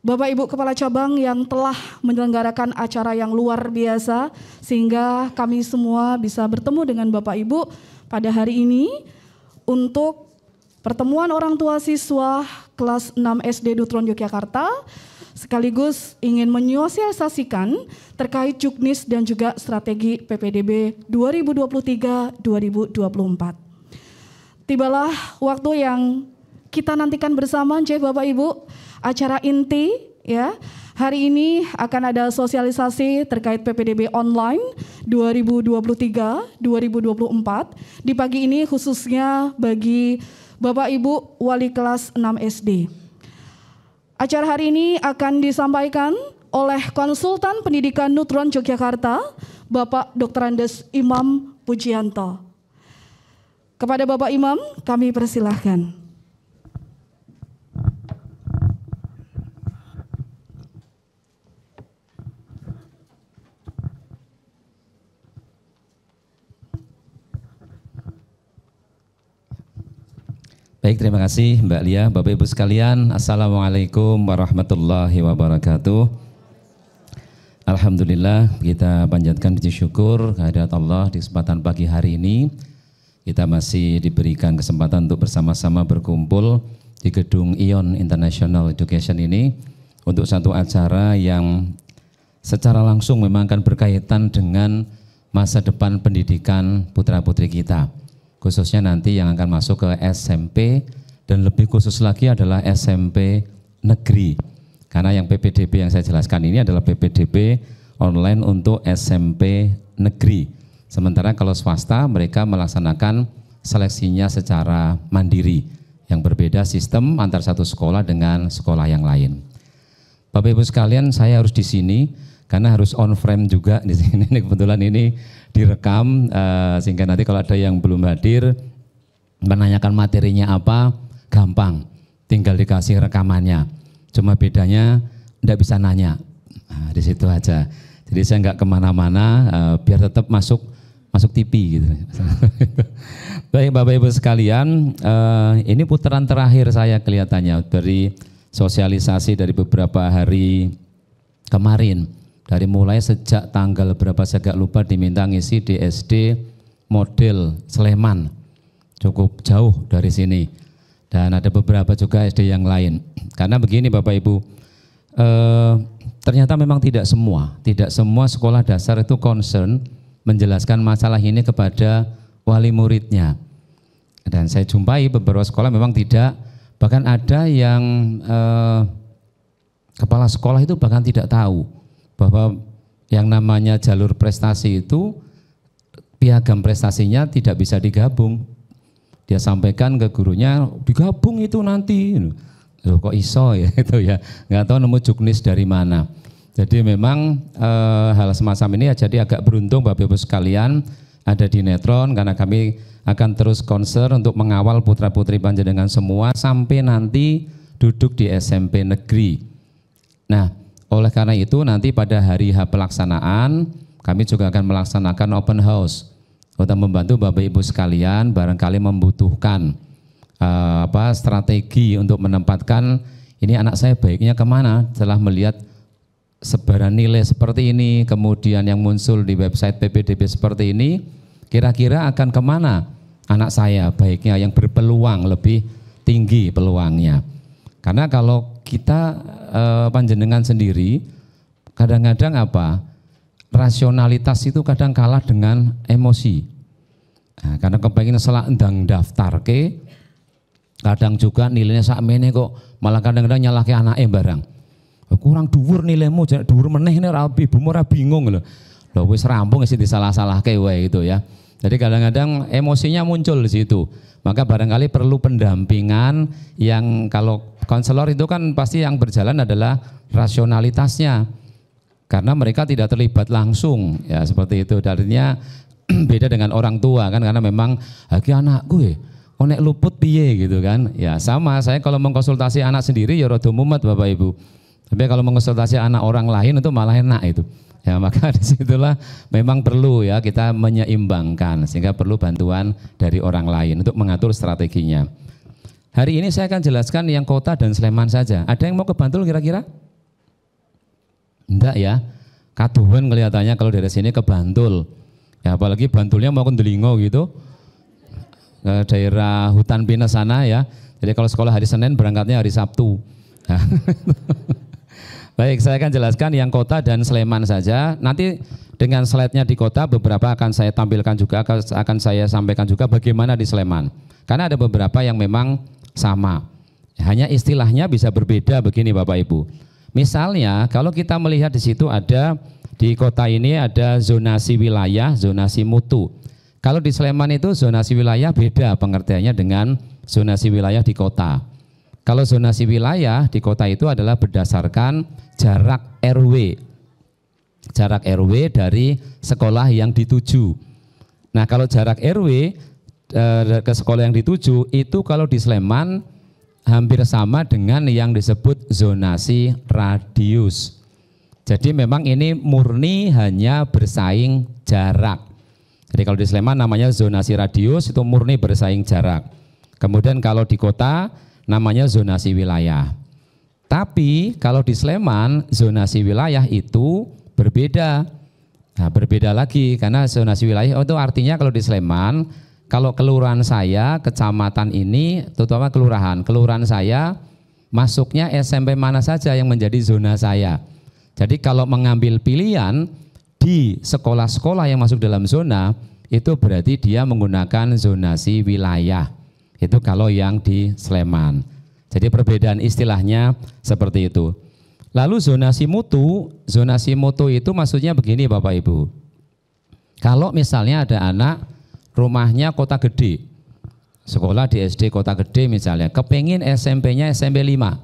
Bapak Ibu Kepala Cabang yang telah menyelenggarakan acara yang luar biasa sehingga kami semua bisa bertemu dengan Bapak Ibu pada hari ini untuk pertemuan orang tua siswa kelas 6 SD Dutron Yogyakarta, sekaligus ingin menyosialisasikan terkait juknis dan juga strategi PPDB 2023-2024. Tibalah waktu yang kita nantikan bersama, Bapak Ibu, acara inti ya. Hari ini akan ada sosialisasi terkait PPDB online 2023-2024. Di pagi ini khususnya bagi Bapak Ibu wali kelas 6 SD. Acara hari ini akan disampaikan oleh Konsultan Pendidikan Nutron Yogyakarta, Bapak Dr. Andes Imam Pujianto. Kepada Bapak Imam, kami persilahkan. Baik, terima kasih Mbak Lia. Bapak Ibu sekalian, Assalamualaikum warahmatullahi wabarakatuh. Alhamdulillah, kita panjatkan puji syukur kehadirat Allah di kesempatan pagi hari ini. Kita masih diberikan kesempatan untuk bersama-sama berkumpul di gedung ION International Education ini untuk satu acara yang secara langsung memang akan berkaitan dengan masa depan pendidikan putra-putri kita. Khususnya nanti yang akan masuk ke SMP dan lebih khusus lagi adalah SMP negeri. Karena yang PPDB yang saya jelaskan ini adalah PPDB online untuk SMP negeri. Sementara kalau swasta mereka melaksanakan seleksinya secara mandiri yang berbeda sistem antar satu sekolah dengan sekolah yang lain. Bapak Ibu sekalian, saya harus di sini karena harus on frame juga di sini. Kebetulan ini direkam sehingga nanti kalau ada yang belum hadir menanyakan materinya apa, gampang, tinggal dikasih rekamannya. Cuma bedanya enggak bisa nanya, nah, di situ aja. Jadi saya enggak kemana-mana biar tetap masuk TV gitu. Baik Bapak Ibu sekalian, ini putaran terakhir saya kelihatannya dari sosialisasi dari beberapa hari kemarin. Dari mulai sejak tanggal berapa saya agak lupa diminta ngisi di SD model Sleman. Cukup jauh dari sini. Dan ada beberapa juga SD yang lain. Karena begini Bapak Ibu, ternyata memang tidak semua sekolah dasar itu concern menjelaskan masalah ini kepada wali muridnya. Dan saya jumpai beberapa sekolah memang tidak, bahkan ada yang kepala sekolah itu bahkan tidak tahu bahwa yang namanya jalur prestasi itu piagam prestasinya tidak bisa digabung. Dia sampaikan ke gurunya, digabung itu nanti. Loh, kok iso ya itu ya, nggak tahu nemu juknis dari mana. Jadi memang hal semacam ini jadi agak beruntung Bapak Ibu sekalian ada di Netron karena kami akan terus concern untuk mengawal putra-putri panjenengan semua sampai nanti duduk di SMP negeri. Nah, oleh karena itu nanti pada hari H pelaksanaan kami juga akan melaksanakan open house untuk membantu Bapak Ibu sekalian barangkali membutuhkan strategi untuk menempatkan ini anak saya baiknya kemana setelah melihat sebaran nilai seperti ini, kemudian yang muncul di website PPDB seperti ini, kira-kira akan kemana anak saya baiknya yang berpeluang lebih tinggi peluangnya. Karena kalau kita panjenengan sendiri kadang-kadang rasionalitas itu kadang kalah dengan emosi. Nah, karena kepengen salah endang daftar ke, kadang juga nilainya sakmene kok malah kadang-kadang nyalahke anake barang. Kurang dhuwur nilaimu, jangan dhuwur meneh ini ibumu ora bingung lho. Lho wis rampung sih disalah-salahke wae gitu ya. Jadi kadang-kadang emosinya muncul di situ. Maka barangkali perlu pendampingan yang kalau konselor itu kan pasti yang berjalan adalah rasionalitasnya. Karena mereka tidak terlibat langsung ya seperti itu. Artinya beda dengan orang tua kan karena memang iki anakku nek luput piye gitu kan. Ya sama saya kalau mengkonsultasi anak sendiri ya rada mumet Bapak Ibu. Tapi kalau mengonsultasi anak orang lain itu malah enak itu. Ya maka disitulah memang perlu ya kita menyeimbangkan sehingga perlu bantuan dari orang lain untuk mengatur strateginya. Hari ini saya akan jelaskan yang kota dan Sleman saja. Ada yang mau ke Bantul kira-kira? Enggak ya, kaduan kelihatannya kalau dari sini ke Bantul. Ya, apalagi Bantulnya mau ke Delingo gitu, ke daerah hutan pinus sana ya. Jadi kalau sekolah hari Senin berangkatnya hari Sabtu. Nah, baik, saya akan jelaskan yang kota dan Sleman saja. Nanti dengan slide-nya di kota beberapa akan saya tampilkan juga, akan saya sampaikan juga bagaimana di Sleman. Karena ada beberapa yang memang sama. Hanya istilahnya bisa berbeda begini Bapak Ibu. Misalnya kalau kita melihat di situ ada di kota ini ada zonasi wilayah, zonasi mutu. Kalau di Sleman itu zonasi wilayah beda pengertiannya dengan zonasi wilayah di kota. Kalau zonasi wilayah di kota itu adalah berdasarkan jarak RW. Jarak RW dari sekolah yang dituju. Nah, kalau jarak RW ke sekolah yang dituju itu kalau di Sleman hampir sama dengan yang disebut zonasi radius. Jadi memang ini murni hanya bersaing jarak. Jadi kalau di Sleman namanya zonasi radius, itu murni bersaing jarak. Kemudian kalau di kota namanya zonasi wilayah. Tapi kalau di Sleman zonasi wilayah itu berbeda. Nah, berbeda lagi karena zonasi wilayah itu artinya kalau di Sleman, kalau kelurahan saya, kecamatan ini, terutama kelurahan saya masuknya SMP mana saja yang menjadi zona saya. Jadi kalau mengambil pilihan di sekolah-sekolah yang masuk dalam zona, itu berarti dia menggunakan zonasi wilayah. Itu kalau yang di Sleman. Jadi perbedaan istilahnya seperti itu. Lalu zonasi mutu itu maksudnya begini Bapak Ibu. Kalau misalnya ada anak rumahnya kota gede, sekolah di SD kota gede misalnya, kepingin SMP-nya SMP 5.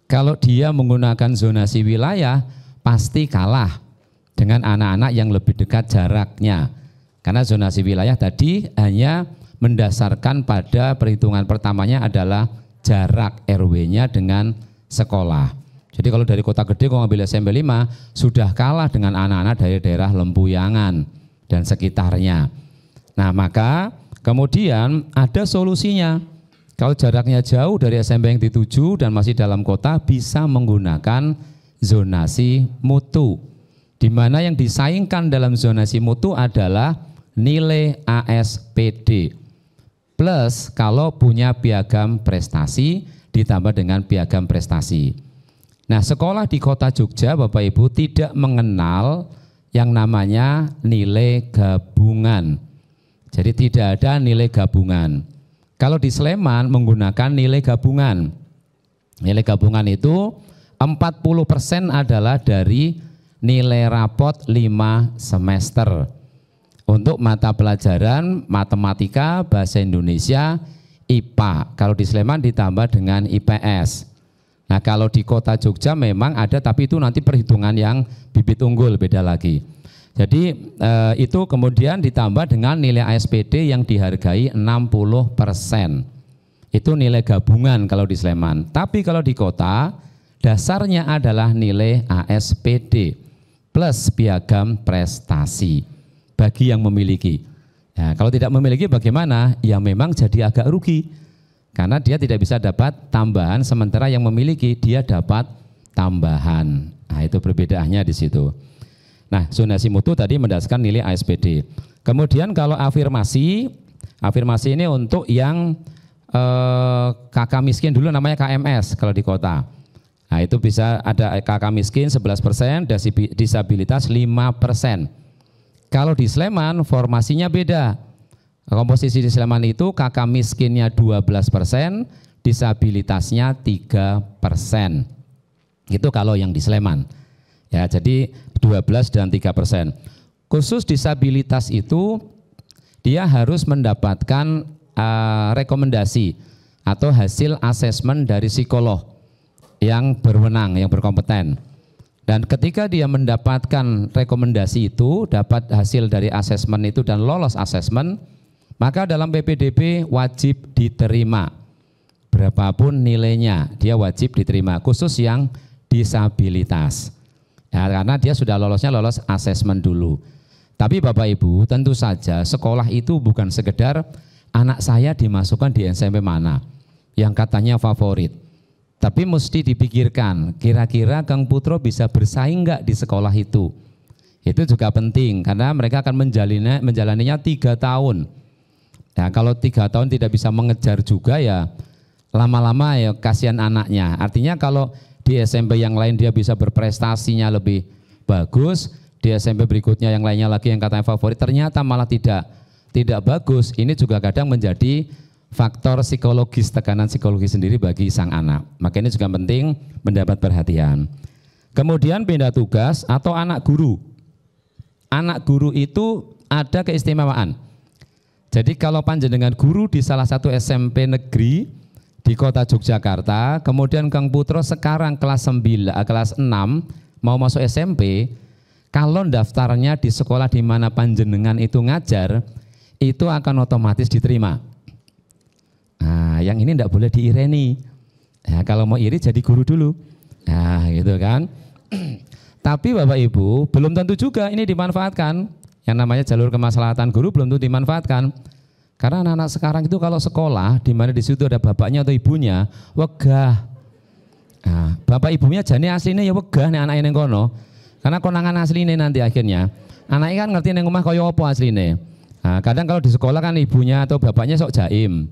Kalau dia menggunakan zonasi wilayah, pasti kalah dengan anak-anak yang lebih dekat jaraknya. Karena zonasi wilayah tadi hanya mendasarkan pada perhitungan pertamanya adalah jarak RW-nya dengan sekolah. Jadi kalau dari kota gede kalau ngambil SMP 5 sudah kalah dengan anak-anak dari daerah Lempuyangan dan sekitarnya. Nah, maka kemudian ada solusinya. Kalau jaraknya jauh dari SMP yang dituju dan masih dalam kota bisa menggunakan zonasi mutu. Di mana yang disaingkan dalam zonasi mutu adalah nilai ASPD. Plus kalau punya piagam prestasi ditambah dengan piagam prestasi. Nah, sekolah di kota Jogja Bapak Ibu tidak mengenal yang namanya nilai gabungan. Jadi tidak ada nilai gabungan. Kalau di Sleman menggunakan nilai gabungan. Nilai gabungan itu 40% adalah dari nilai rapot 5 semester. Untuk mata pelajaran matematika, bahasa Indonesia, IPA. Kalau di Sleman ditambah dengan IPS. Nah, kalau di kota Jogja memang ada, tapi itu nanti perhitungan yang bibit unggul beda lagi. Jadi itu kemudian ditambah dengan nilai ASPD yang dihargai 60%. Itu nilai gabungan kalau di Sleman. Tapi kalau di kota dasarnya adalah nilai ASPD plus piagam prestasi bagi yang memiliki. Nah, kalau tidak memiliki bagaimana? Ya memang jadi agak rugi. Karena dia tidak bisa dapat tambahan, sementara yang memiliki dia dapat tambahan. Nah, itu perbedaannya di situ. Nah, zonasi mutu tadi mendasarkan nilai ASPD. Kemudian kalau afirmasi ini untuk yang kakak miskin dulu namanya KMS kalau di kota. Nah, itu bisa ada kakak miskin 11%, disabilitas 5%. Kalau di Sleman formasinya beda. Komposisi di Sleman itu kakak miskinnya 12%, disabilitasnya 3%. Itu kalau yang di Sleman. Ya, jadi 12 dan 3%. Khusus disabilitas itu dia harus mendapatkan rekomendasi atau hasil asesmen dari psikolog yang berwenang, yang berkompeten. Dan ketika dia mendapatkan rekomendasi itu, dapat hasil dari asesmen itu dan lolos asesmen, maka dalam PPDB wajib diterima. Berapapun nilainya, dia wajib diterima, khusus yang disabilitas. Ya, karena dia sudah lolos asesmen dulu. Tapi Bapak Ibu, tentu saja sekolah itu bukan sekedar anak saya dimasukkan di SMP mana, yang katanya favorit. Tapi mesti dipikirkan, kira-kira Kang Putro bisa bersaing nggak di sekolah itu? Itu juga penting karena mereka akan menjalaninya 3 tahun. Ya, kalau 3 tahun tidak bisa mengejar juga ya lama-lama ya kasihan anaknya. Artinya kalau di SMP yang lain dia bisa berprestasinya lebih bagus, di SMP berikutnya yang lainnya lagi yang katanya favorit ternyata malah tidak bagus. Ini juga kadang menjadi faktor psikologis, tekanan psikologis sendiri bagi sang anak. Maka ini juga penting mendapat perhatian. Kemudian pindah tugas atau anak guru. Anak guru itu ada keistimewaan. Jadi kalau panjenengan guru di salah satu SMP negeri di kota Yogyakarta, kemudian Kang Putro sekarang kelas 6 mau masuk SMP, kalau daftarnya di sekolah di mana panjenengan itu ngajar, itu akan otomatis diterima. Nah, yang ini tidak boleh diireni. Ya, kalau mau iri jadi guru dulu. Nah, gitu kan. Tapi Bapak Ibu, belum tentu juga ini dimanfaatkan. Yang namanya jalur kemaslahatan guru belum tentu dimanfaatkan. Karena anak-anak sekarang itu kalau sekolah di mana di situ ada bapaknya atau ibunya, wegah. Nah, bapak ibunya jane aslinya ya wegah nih anak ini kono. Karena konangan aslinya nanti akhirnya. Anaknya kan ngerti neng rumah kaya apa aslinya. Nah, kadang kalau di sekolah kan ibunya atau bapaknya sok jaim.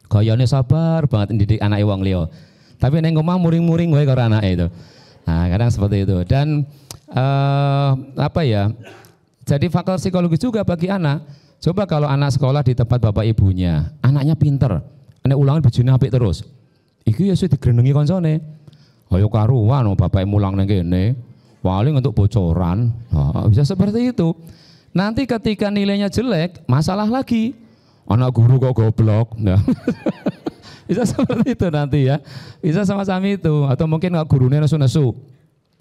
Gayane sabar banget mendidik anak wong liya. Tapi neng rumah muring-muring wae karo anake itu. Nah, kadang seperti itu. Dan jadi faktor psikologis juga bagi anak. Coba kalau anak sekolah di tempat bapak ibunya, anaknya pinter, anak ulangan bijine apik terus. Iki ya sudah digrenengi koncone. Ayo karuan bapak mulang nang kene. Paling untuk bocoran. Nah, bisa seperti itu. Nanti ketika nilainya jelek, masalah lagi. Anak guru kok goblok. Nah. Bisa seperti itu nanti ya. Bisa sama-sama itu. Atau mungkin gurunya nesu-nesu.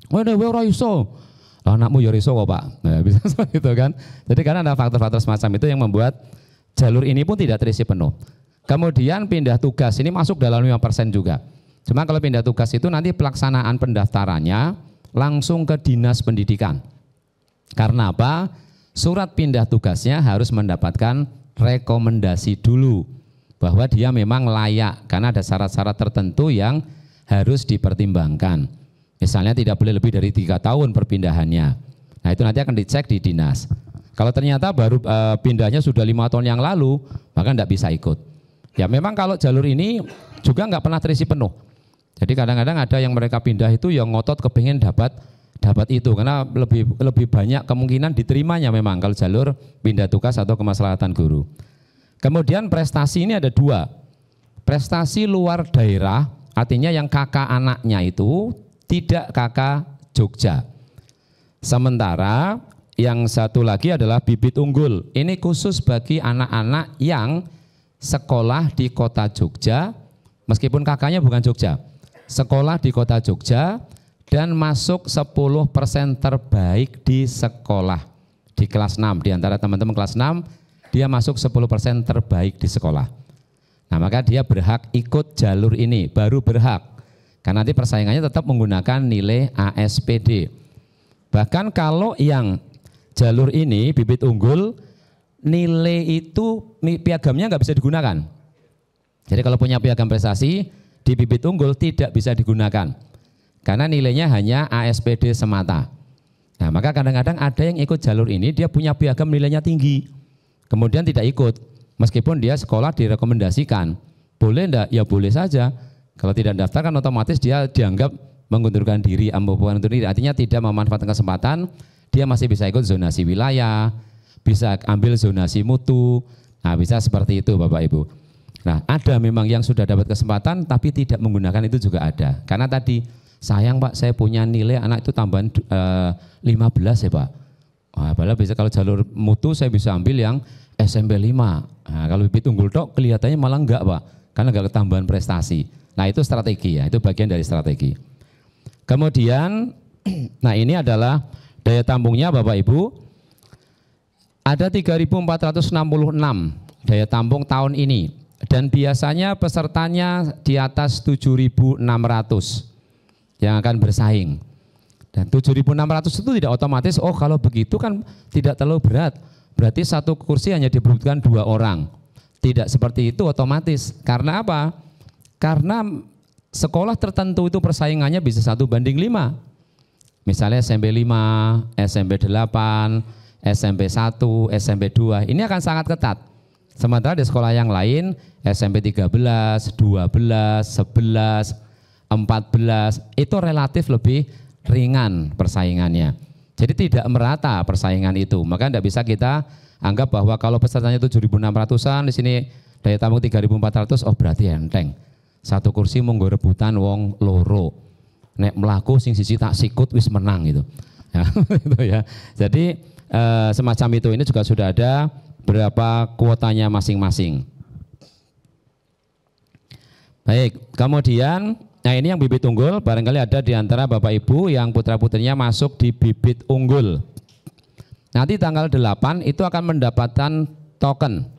Wene ora iso. Anakmu ya iso kok Pak. Nah, bisa seperti itu kan. Jadi karena ada faktor-faktor semacam itu yang membuat jalur ini pun tidak terisi penuh. Kemudian pindah tugas ini masuk dalam 5% juga. Cuma kalau pindah tugas itu nanti pelaksanaan pendaftarannya langsung ke dinas pendidikan. Karena apa? Surat pindah tugasnya harus mendapatkan rekomendasi dulu bahwa dia memang layak karena ada syarat-syarat tertentu yang harus dipertimbangkan. Misalnya tidak boleh lebih dari 3 tahun perpindahannya. Nah itu nanti akan dicek di dinas. Kalau ternyata baru pindahnya sudah 5 tahun yang lalu, maka tidak bisa ikut. Ya memang kalau jalur ini juga nggak pernah terisi penuh. Jadi kadang-kadang ada yang mereka pindah itu yang ngotot kepingin dapat itu karena lebih banyak kemungkinan diterimanya memang kalau jalur pindah tugas atau kemaslahatan guru. Kemudian prestasi ini ada 2. Prestasi luar daerah artinya yang kakak anaknya itu tidak kakak Jogja. Sementara yang satu lagi adalah bibit unggul. Ini khusus bagi anak-anak yang sekolah di kota Jogja meskipun kakaknya bukan Jogja. Sekolah di kota Jogja dan masuk 10% terbaik di sekolah. Di kelas 6, di antara teman-teman kelas 6, dia masuk 10% terbaik di sekolah. Nah maka dia berhak ikut jalur ini, baru berhak. Karena nanti persaingannya tetap menggunakan nilai ASPD. Bahkan kalau yang jalur ini, bibit unggul, nilai itu piagamnya nggak bisa digunakan. Jadi kalau punya piagam prestasi, di bibit unggul tidak bisa digunakan. Karena nilainya hanya ASPD semata. Nah maka kadang-kadang ada yang ikut jalur ini, dia punya piagam nilainya tinggi. Kemudian tidak ikut, meskipun dia sekolah direkomendasikan. Boleh enggak? Ya boleh saja. Kalau tidak daftar kan otomatis dia dianggap mengundurkan diri, artinya tidak memanfaatkan kesempatan, dia masih bisa ikut zonasi wilayah, bisa ambil zonasi mutu, nah bisa seperti itu Bapak Ibu. Nah ada memang yang sudah dapat kesempatan tapi tidak menggunakan itu juga ada. Karena tadi sayang Pak saya punya nilai anak itu tambahan 15 ya Pak. Nah, padahal bisa kalau jalur mutu saya bisa ambil yang SMP 5. Nah, kalau bibit unggul tok kelihatannya malah enggak Pak. Karena enggak ketambahan prestasi. Nah itu strategi ya, itu bagian dari strategi. Kemudian, nah ini adalah daya tampungnya Bapak Ibu. Ada 3.466 daya tampung tahun ini. Dan biasanya pesertanya di atas 7.600 yang akan bersaing. Dan 7.600 itu tidak otomatis, oh kalau begitu kan tidak terlalu berat. Berarti satu kursi hanya diperebutkan 2 orang. Tidak seperti itu otomatis. Karena apa? Karena sekolah tertentu itu persaingannya bisa 1:5. Misalnya SMP 5, SMP 8, SMP 1, SMP 2, ini akan sangat ketat. Sementara di sekolah yang lain, SMP 13, 12, 11, 14, itu relatif lebih ringan persaingannya. Jadi tidak merata persaingan itu, maka tidak bisa kita anggap bahwa kalau pesertanya 7.600-an, di sini daya tampung 3.400, oh berarti enteng. Satu kursi monggo rebutan wong loro. Nek melaku sing sisi tak sikut wis menang gitu. Ya, gitu ya. Jadi semacam itu, ini juga sudah ada berapa kuotanya masing-masing. Baik, kemudian nah ini yang bibit unggul, barangkali ada di antara Bapak Ibu yang putra-putrinya masuk di bibit unggul. Nanti tanggal 8 itu akan mendapatkan token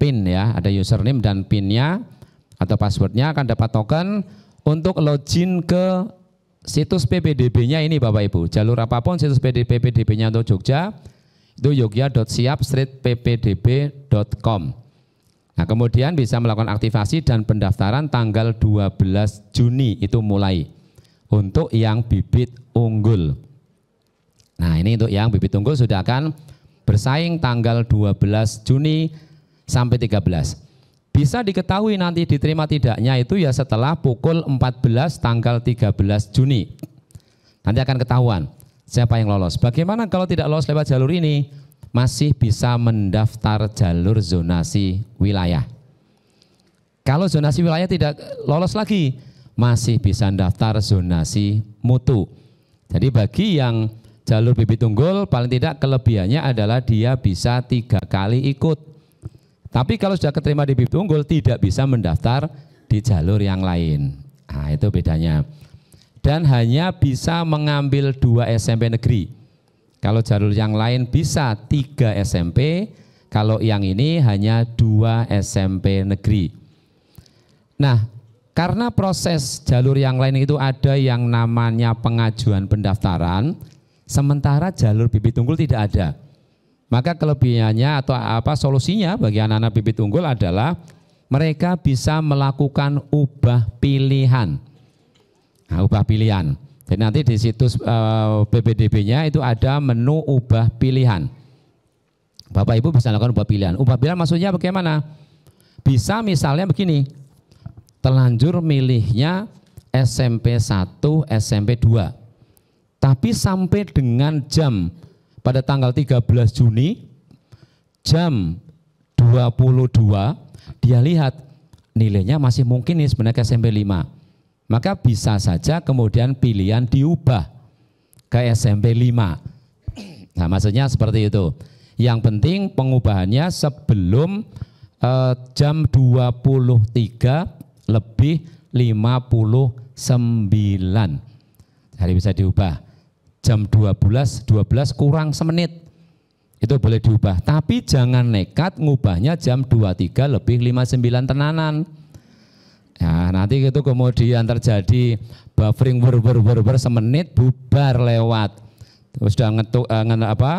PIN ya, ada username dan PIN-nya atau password-nya, akan dapat token untuk login ke situs PPDB-nya ini Bapak Ibu. Jalur apapun situs PPDB-nya untuk Jogja, itu jogja.siap-ppdb.com. Nah kemudian bisa melakukan aktivasi dan pendaftaran tanggal 12 Juni itu mulai untuk yang bibit unggul. Nah ini untuk yang bibit unggul sudah akan bersaing tanggal 12 Juni sampai 13. Bisa diketahui nanti diterima tidaknya itu ya setelah pukul 14 tanggal 13 Juni. Nanti akan ketahuan siapa yang lolos. Bagaimana kalau tidak lolos lewat jalur ini? Masih bisa mendaftar jalur zonasi wilayah. Kalau zonasi wilayah tidak lolos lagi, masih bisa daftar zonasi mutu. Jadi bagi yang jalur bibit unggul, paling tidak kelebihannya adalah dia bisa 3 kali ikut. Tapi kalau sudah keterima di bibit unggul, tidak bisa mendaftar di jalur yang lain. Nah itu bedanya. Dan hanya bisa mengambil 2 SMP negeri. Kalau jalur yang lain bisa 3 SMP, kalau yang ini hanya 2 SMP negeri. Nah, karena proses jalur yang lain itu ada yang namanya pengajuan pendaftaran, sementara jalur bibit unggul tidak ada. Maka kelebihannya atau solusinya bagi anak-anak bibit unggul adalah mereka bisa melakukan ubah pilihan. Nah, ubah pilihan. Jadi nanti di situs PPDB-nya itu ada menu ubah pilihan. Bapak Ibu bisa lakukan ubah pilihan. Ubah pilihan maksudnya bagaimana? Bisa misalnya begini, terlanjur milihnya SMP 1, SMP 2. Tapi sampai dengan jam pada tanggal 13 Juni jam 22 dia lihat nilainya masih mungkin nih sebenarnya ke SMP 5. Maka bisa saja kemudian pilihan diubah ke SMP 5. Nah maksudnya seperti itu. Yang penting pengubahannya sebelum jam 23 lebih 59. Jadi bisa diubah. Jam 12 kurang semenit. Itu boleh diubah. Tapi jangan nekat ngubahnya jam 23 lebih 59 tenanan. Ya, nanti itu kemudian terjadi buffering semenit bubar lewat. Terus sudah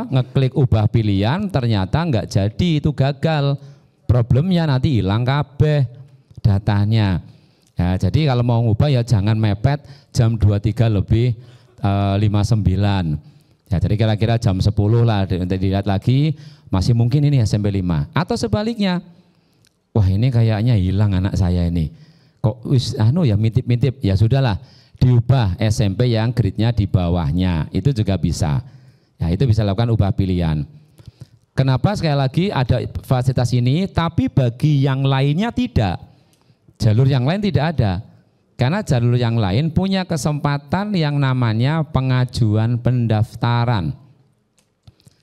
ngeklik ubah pilihan ternyata enggak jadi, itu gagal. Problemnya nanti hilang kabeh datanya. Ya, jadi kalau mau ngubah ya jangan mepet jam 23 lebih 59. Ya, jadi kira-kira jam 10 lah dilihat lagi masih mungkin ini SMP 5. Atau sebaliknya. Wah, ini kayaknya hilang anak saya ini. Kok ya mintip-mintip, ya sudahlah diubah SMP yang grade-nya di bawahnya, itu juga bisa. Ya itu bisa lakukan ubah pilihan. Kenapa sekali lagi ada fasilitas ini, tapi bagi yang lainnya tidak. Jalur yang lain tidak ada. Karena jalur yang lain punya kesempatan yang namanya pengajuan pendaftaran.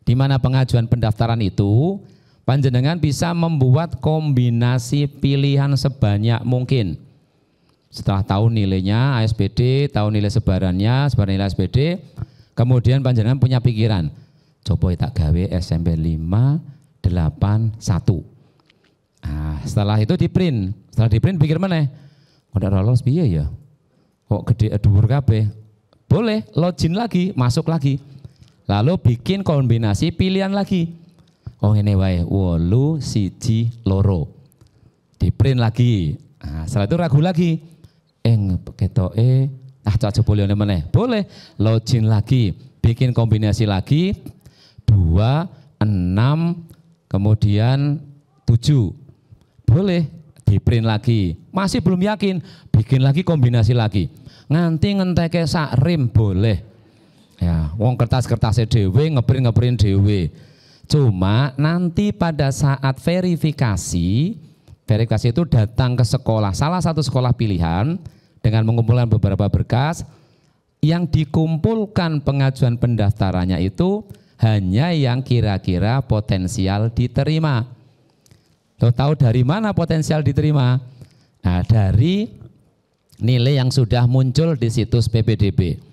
Di mana pengajuan pendaftaran itu panjenengan bisa membuat kombinasi pilihan sebanyak mungkin. Setelah tahu nilainya ASPD, tahu nilai sebaran nilai ASPD, kemudian panjenengan punya pikiran, coba tak gawe SMP 5, 8, 1. Nah, setelah itu di print, pikir mana? Udah lolos piye ya? Kok gede dhuwur kabeh? Boleh, login lagi, masuk lagi. Lalu bikin kombinasi pilihan lagi. Oh ini wae, 8, 1, 2. Di print lagi. Nah, setelah itu ragu lagi. Cocok boleh meneh. Boleh. Login lagi, bikin kombinasi lagi 2, 6, kemudian 7. Boleh di print lagi. Masih belum yakin, bikin lagi kombinasi lagi. Nganti ngenteke sak rim boleh. Ya, wong kertas-kertasnya dhewe ngeprint dhewe. Cuma nanti pada saat verifikasi itu datang ke sekolah, salah satu sekolah pilihan dengan mengumpulkan beberapa berkas, yang dikumpulkan pengajuan pendaftarannya itu hanya yang kira-kira potensial diterima. Tahu dari mana potensial diterima? Nah, dari nilai yang sudah muncul di situs PPDB.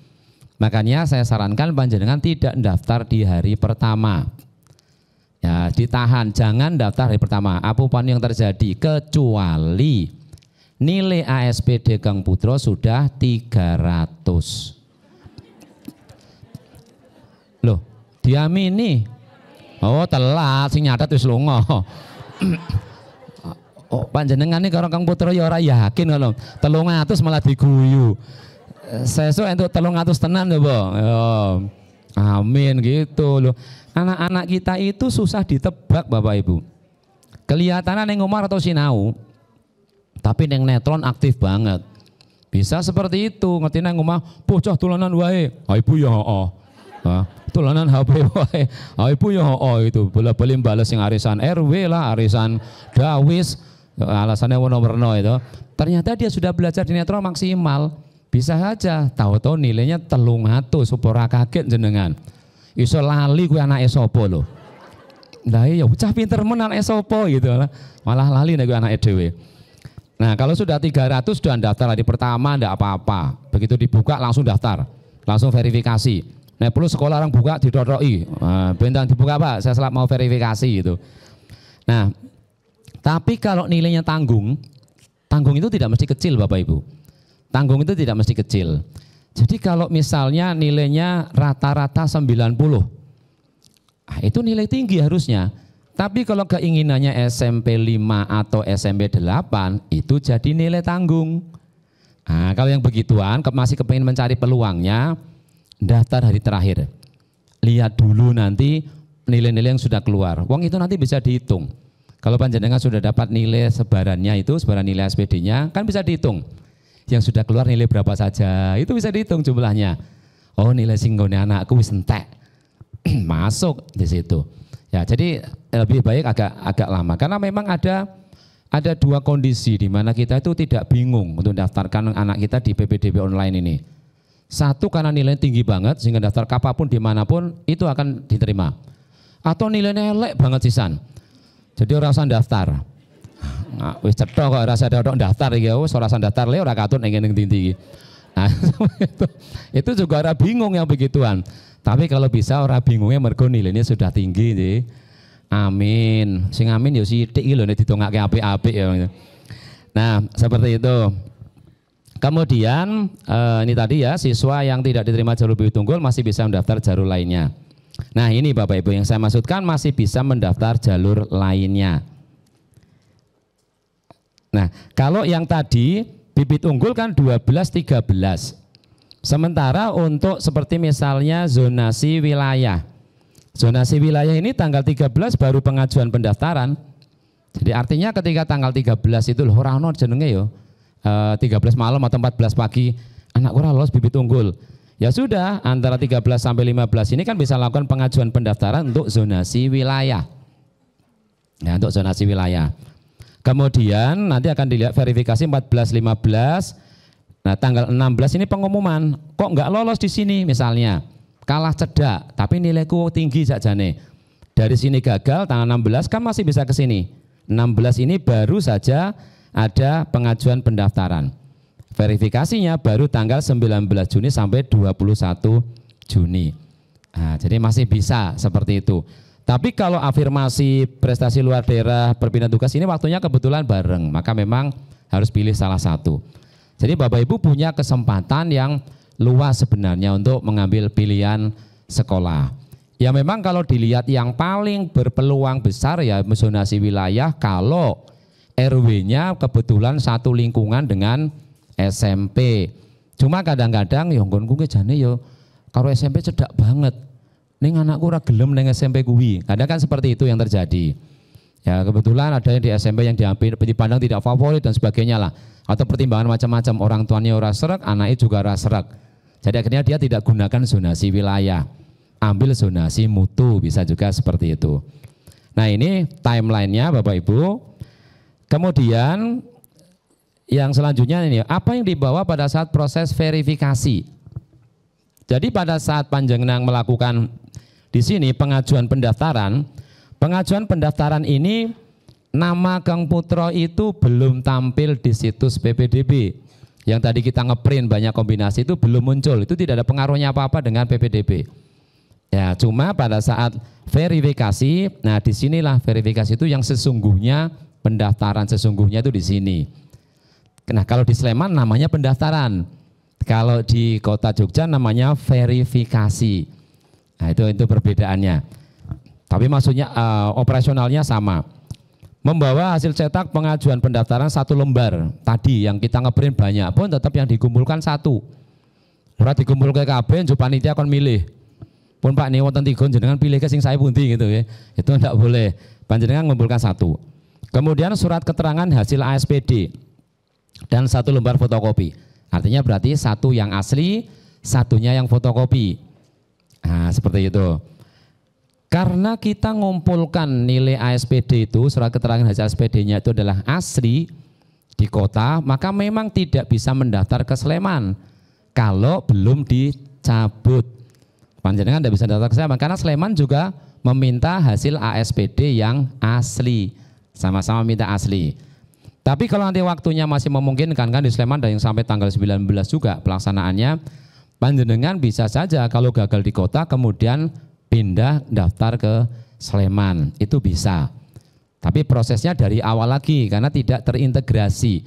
Makanya saya sarankan panjenengan tidak daftar di hari pertama. Ya, ditahan, jangan daftar hari pertama. Apapun yang terjadi, kecuali nilai ASPD Kang Putro sudah 300. Loh, diamini. Oh, telat sing nyatet wis lunga. Oh, panjenengan nih karo Kang Putro ya ora yakin ngono. 300 malah diguyu. Sesuk entuk 300 tenan lho, Bang. Amin gitu loh. Anak-anak kita itu susah ditebak, Bapak Ibu. Kelihatannya neng Umar atau sinau, tapi neng netron aktif banget. Bisa seperti itu, ngerti neng Umar, bocah tulanan wae. Ibu ya tulanan HP wae. Ibu ya itu. Bola-bali bales yang arisan RW lah, arisan Dawis. Alasannya warna-warna itu. Ternyata dia sudah belajar di netron maksimal. Bisa saja, tahu-tahu nilainya 300, supaya kaget jenengan. Iso lali gue anak sapa lho. Lah iya bocah pinter menan sapa gitu. Malah lali nek gue anak dhewe. Nah, kalau sudah 300 sudah daftar hari pertama enggak apa-apa. Begitu dibuka langsung daftar. Langsung verifikasi. Nek perlu sekolah orang buka ditotoki. Bentang dibuka Pak, saya selap mau verifikasi gitu. Nah, tapi kalau nilainya tanggung itu tidak mesti kecil Bapak Ibu. Tanggung itu tidak mesti kecil. Jadi kalau misalnya nilainya rata-rata 90, itu nilai tinggi harusnya. Tapi kalau keinginannya SMP 5 atau SMP 8, itu jadi nilai tanggung. Nah, kalau yang begituan, masih kepingin mencari peluangnya, daftar hari terakhir. Lihat dulu nanti nilai-nilai yang sudah keluar. Uang itu nanti bisa dihitung. Kalau panjenengan sudah dapat nilai sebarannya itu, sebaran nilai SPD-nya, kan bisa dihitung. Yang sudah keluar nilai berapa saja, itu bisa dihitung jumlahnya. Oh, nilai singgone anakku wis entek. Masuk di situ. Ya, jadi lebih baik agak lama karena memang ada dua kondisi di mana kita itu tidak bingung untuk daftarkan anak kita di PPDB online ini. Satu, karena nilainya tinggi banget sehingga daftar kapanpun dimanapun itu akan diterima. Atau nilainya elek banget sisan. Jadi orang usah daftar. Nah, wis cetok kok rasa daftar iki wis ora daftar le ora katut ning ngene ndi iki. Nah, itu juga orang bingung yang begituan. Tapi kalau bisa orang bingungnya mergo nilainya sudah tinggi nih. Amin. Sing amin ya sithik iki lho nek ditongake apik-apik ya. Nah, seperti itu. Kemudian ini tadi ya, siswa yang tidak diterima jalur bibit unggul masih bisa mendaftar jalur lainnya. Nah, ini Bapak Ibu yang saya maksudkan masih bisa mendaftar jalur lainnya. Nah, kalau yang tadi bibit unggul kan 12-13. Sementara untuk seperti misalnya zonasi wilayah. Zonasi wilayah ini tanggal 13 baru pengajuan pendaftaran. Jadi artinya ketika tanggal 13 itu loh ora ono jenenge yo. 13 malam atau 14 pagi anakku ora lolos bibit unggul. Ya sudah, antara 13 sampai 15 ini kan bisa lakukan pengajuan pendaftaran untuk zonasi wilayah. Ya, untuk zonasi wilayah. Kemudian nanti akan dilihat verifikasi 14-15. Nah, tanggal 16 ini pengumuman. Kok nggak lolos di sini misalnya? Kalah cedak, tapi nilaiku tinggi sakjane. Dari sini gagal, tanggal 16 kan masih bisa ke sini. 16 ini baru saja ada pengajuan pendaftaran. Verifikasinya baru tanggal 19 Juni sampai 21 Juni. Nah, jadi masih bisa seperti itu. Tapi kalau afirmasi prestasi luar daerah perpindahan tugas ini waktunya kebetulan bareng, maka memang harus pilih salah satu. Jadi Bapak Ibu punya kesempatan yang luas sebenarnya untuk mengambil pilihan sekolah. Ya memang kalau dilihat yang paling berpeluang besar ya zonasi wilayah kalau RW-nya kebetulan satu lingkungan dengan SMP. Cuma kadang-kadang ya nggonku ki jane ya karo SMP cedak banget. Ning anakku ora gelem ning SMP kuwi. Kadang kan seperti itu yang terjadi. Ya kebetulan ada yang di SMP yang dipandang tidak favorit dan sebagainya lah. Atau pertimbangan macam-macam, orang tuanya ora srek, anaknya juga ora srek. Jadi akhirnya dia tidak gunakan zonasi wilayah. Ambil zonasi mutu, bisa juga seperti itu. Nah ini timelinenya Bapak Ibu. Kemudian yang selanjutnya ini, apa yang dibawa pada saat proses verifikasi? Jadi pada saat panjenengan melakukan di sini pengajuan pendaftaran ini nama Kang Putro itu belum tampil di situs PPDB. Yang tadi kita ngeprint banyak kombinasi itu belum muncul, itu tidak ada pengaruhnya apa-apa dengan PPDB. Ya, cuma pada saat verifikasi, nah disinilah verifikasi itu yang sesungguhnya, pendaftaran sesungguhnya itu di sini. Nah kalau di Sleman namanya pendaftaran, kalau di Kota Jogja namanya verifikasi. Nah itu perbedaannya. Tapi maksudnya operasionalnya sama. Membawa hasil cetak pengajuan pendaftaran 1 lembar. Tadi yang kita ngeprint banyak pun tetap yang dikumpulkan 1. Ora dikumpul ke KB, panitia akan milih. Pun Pak ini wonten 3 jenengan pilih ke sing saya pundi gitu ya. Itu tidak boleh. Panjenengan mengumpulkan 1. Kemudian surat keterangan hasil ASPD dan 1 lembar fotokopi. Artinya berarti 1 yang asli, 1-nya yang fotokopi. Nah, seperti itu. Karena kita ngumpulkan nilai ASPD itu, surat keterangan hasil ASPD-nya itu adalah asli di kota, maka memang tidak bisa mendaftar ke Sleman kalau belum dicabut. Panjenengan tidak bisa daftar ke Sleman karena Sleman juga meminta hasil ASPD yang asli. Sama-sama minta asli. Tapi kalau nanti waktunya masih memungkinkan kan di Sleman ada yang sampai tanggal 19 juga pelaksanaannya, panjenengan bisa saja kalau gagal di kota kemudian pindah daftar ke Sleman, itu bisa. Tapi prosesnya dari awal lagi karena tidak terintegrasi.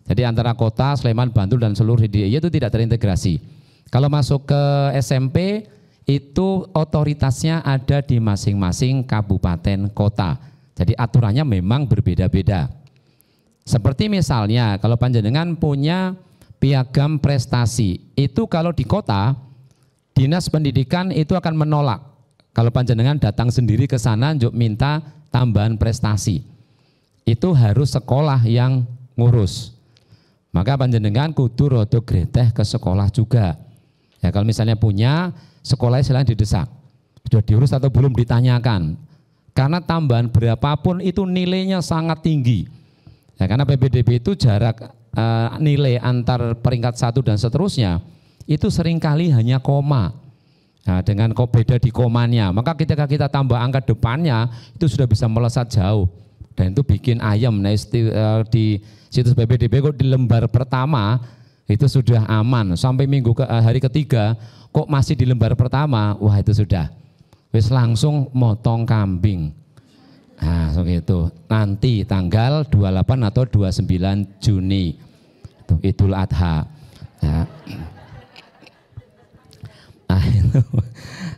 Jadi antara kota, Sleman, Bantul dan seluruh DIY itu tidak terintegrasi. Kalau masuk ke SMP itu otoritasnya ada di masing-masing kabupaten kota. Jadi aturannya memang berbeda-beda. Seperti misalnya kalau panjenengan punya piagam prestasi, itu kalau di kota, Dinas Pendidikan itu akan menolak. Kalau panjenengan datang sendiri ke sana untuk minta tambahan prestasi, itu harus sekolah yang ngurus. Maka panjenengan kudu rodo greteh ke sekolah juga. Ya kalau misalnya punya, sekolahnya silahkan didesak. Sudah diurus atau belum ditanyakan. Karena tambahan berapapun itu nilainya sangat tinggi. Ya, karena PPDB itu jarak nilai antar peringkat 1 dan seterusnya itu seringkali hanya koma. Nah, dengan beda di komanya, maka ketika kita tambah angka depannya itu sudah bisa melesat jauh dan itu bikin ayam. Nah, di situs PPDB kok di lembar pertama itu sudah aman sampai hari ketiga kok masih di lembar pertama, wah itu sudah wis langsung motong kambing. Nah, begitu. Nanti tanggal 28 atau 29 Juni itu Idul Adha. Ya. Nah, itu.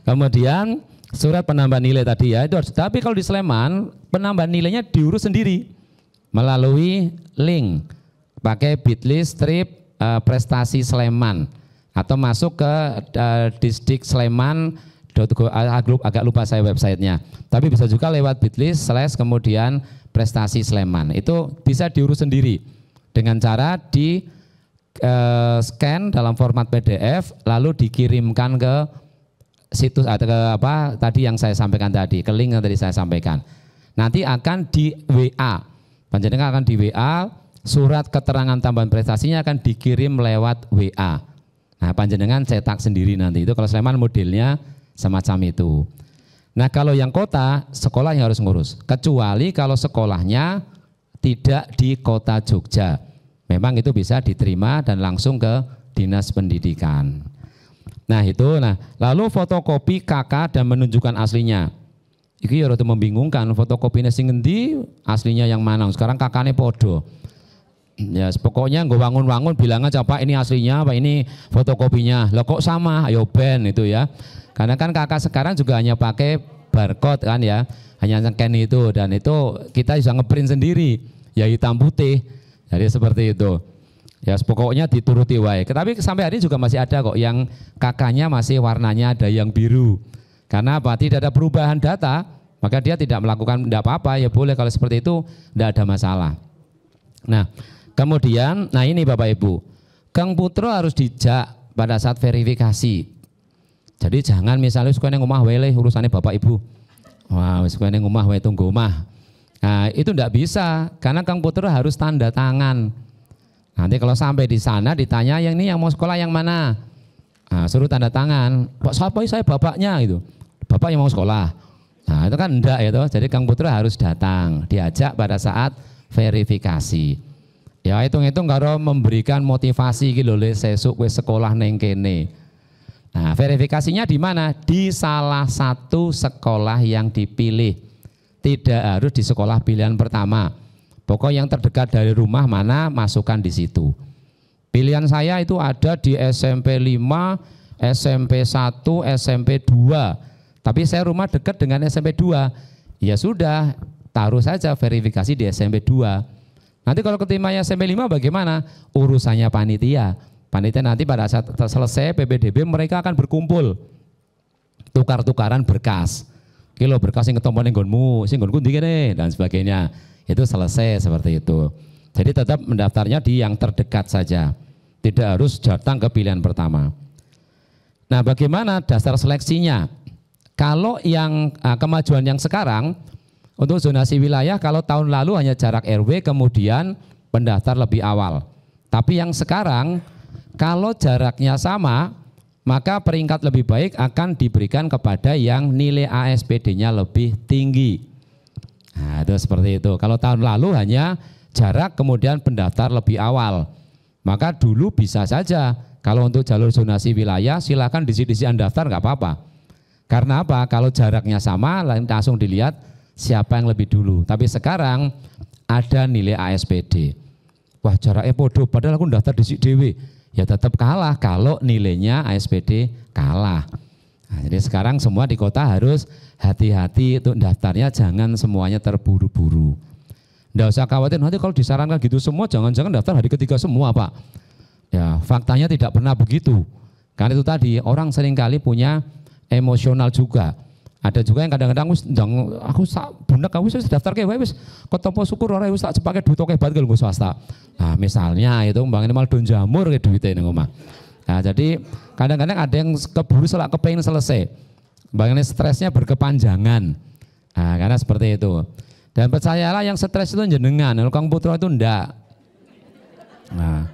Kemudian surat penambahan nilai tadi ya itu harus. Tapi kalau di Sleman penambahan nilainya diurus sendiri melalui link pakai bit.ly strip prestasi Sleman atau masuk ke Disdik Sleman. Agak lupa saya websitenya, tapi bisa juga lewat bit.ly / kemudian prestasi Sleman. Itu bisa diurus sendiri dengan cara di scan dalam format PDF lalu dikirimkan ke situs atau ke apa tadi yang saya sampaikan tadi, ke link yang tadi saya sampaikan. Nanti akan di WA, panjenengan akan di WA, surat keterangan tambahan prestasinya akan dikirim lewat WA. Nah, panjenengan cetak sendiri nanti. Itu kalau Sleman modelnya semacam itu. Nah kalau yang kota, sekolah yang harus ngurus. Kecuali kalau sekolahnya tidak di kota Jogja. Memang itu bisa diterima dan langsung ke Dinas Pendidikan. Nah itu, lalu fotokopi KK dan menunjukkan aslinya. Iki ya rada membingungkan, fotokopinya sing ngendi, aslinya yang mana. Sekarang kakaknya podo. Ya pokoknya gue bangun-bangun bilang aja Pak ini aslinya, Pak ini fotokopinya. Lah kok sama? Ayo ben itu ya. Karena kan kakak sekarang juga hanya pakai barcode kan ya, hanya scan itu dan itu kita bisa ngeprint sendiri. ya hitam putih. Jadi seperti itu. Ya pokoknya dituruti wae. Tapi sampai hari ini juga masih ada kok yang kakaknya masih warnanya ada yang biru. Karena apa? Tidak ada perubahan data, maka dia tidak melakukan tidak apa-apa, ya boleh kalau seperti itu tidak ada masalah. Nah, kemudian nah ini Bapak Ibu, Kang Putra harus dijak pada saat verifikasi. Jadi jangan misalnya suka neng omah wae urusannya Bapak Ibu. Wah, suka neng omah wae tunggu omah. Nah, itu tidak bisa karena Kang Putra harus tanda tangan. Nanti kalau sampai di sana ditanya yang ini yang mau sekolah yang mana? Nah, suruh tanda tangan. Pak siapa saya bapaknya gitu. Bapak yang mau sekolah. Nah, itu kan enggak ya toh. Jadi Kang Putra harus datang, diajak pada saat verifikasi. Ya hitung-hitung karo memberikan motivasi gitu lho sesuk wis sekolah neng kene. Nah, verifikasinya di mana? Di salah satu sekolah yang dipilih. Tidak harus di sekolah pilihan pertama. Pokok yang terdekat dari rumah mana masukkan di situ. Pilihan saya itu ada di SMP 5, SMP 1, SMP 2. Tapi saya rumah dekat dengan SMP 2. Ya sudah, taruh saja verifikasi di SMP 2. Nanti kalau keterimanya SMP 5 bagaimana? Urusannya panitia. Panitia nanti pada saat selesai PPDB mereka akan berkumpul. Tukar-tukaran berkas. Kilo berkas yang ketompo ning nggonmu, sing nggonku ndi kene dan sebagainya. Itu selesai seperti itu. Jadi tetap mendaftarnya di yang terdekat saja. Tidak harus datang ke pilihan pertama. Nah, bagaimana dasar seleksinya? Kalau yang kemajuan yang sekarang untuk zonasi wilayah, kalau tahun lalu hanya jarak RW, kemudian pendaftar lebih awal. Tapi yang sekarang kalau jaraknya sama, maka peringkat lebih baik akan diberikan kepada yang nilai ASPD-nya lebih tinggi. Nah, itu seperti itu. Kalau tahun lalu hanya jarak kemudian pendaftar lebih awal. Maka dulu bisa saja kalau untuk jalur zonasi wilayah silakan disi-disian daftar nggak apa-apa. Karena apa? Kalau jaraknya sama langsung dilihat siapa yang lebih dulu. Tapi sekarang ada nilai ASPD. Wah jaraknya podo padahal aku daftar di dewe. Ya tetap kalah kalau nilainya ASPD kalah. Nah, jadi sekarang semua di kota harus hati-hati untuk daftarnya, jangan semuanya terburu-buru. Nggak usah khawatir nanti kalau disarankan gitu semua jangan-jangan daftar hari ketiga semua Pak. Ya faktanya tidak pernah begitu. Karena itu tadi orang seringkali punya emosional juga. Ada juga yang kadang-kadang aku bunek aku wis daftar ke wis ketompo syukur ora wis tak cepake duit oke banget kalau swasta. Nah, misalnya itu mbangane mal don jamur ke duite ning omah. Nah, jadi kadang-kadang ada yang keburu kepengin selesai. Mbangane stresnya berkepanjangan. Nah, karena seperti itu. Dan percayalah yang stres itu jenengan, kalau Kang Putra itu enggak. Nah,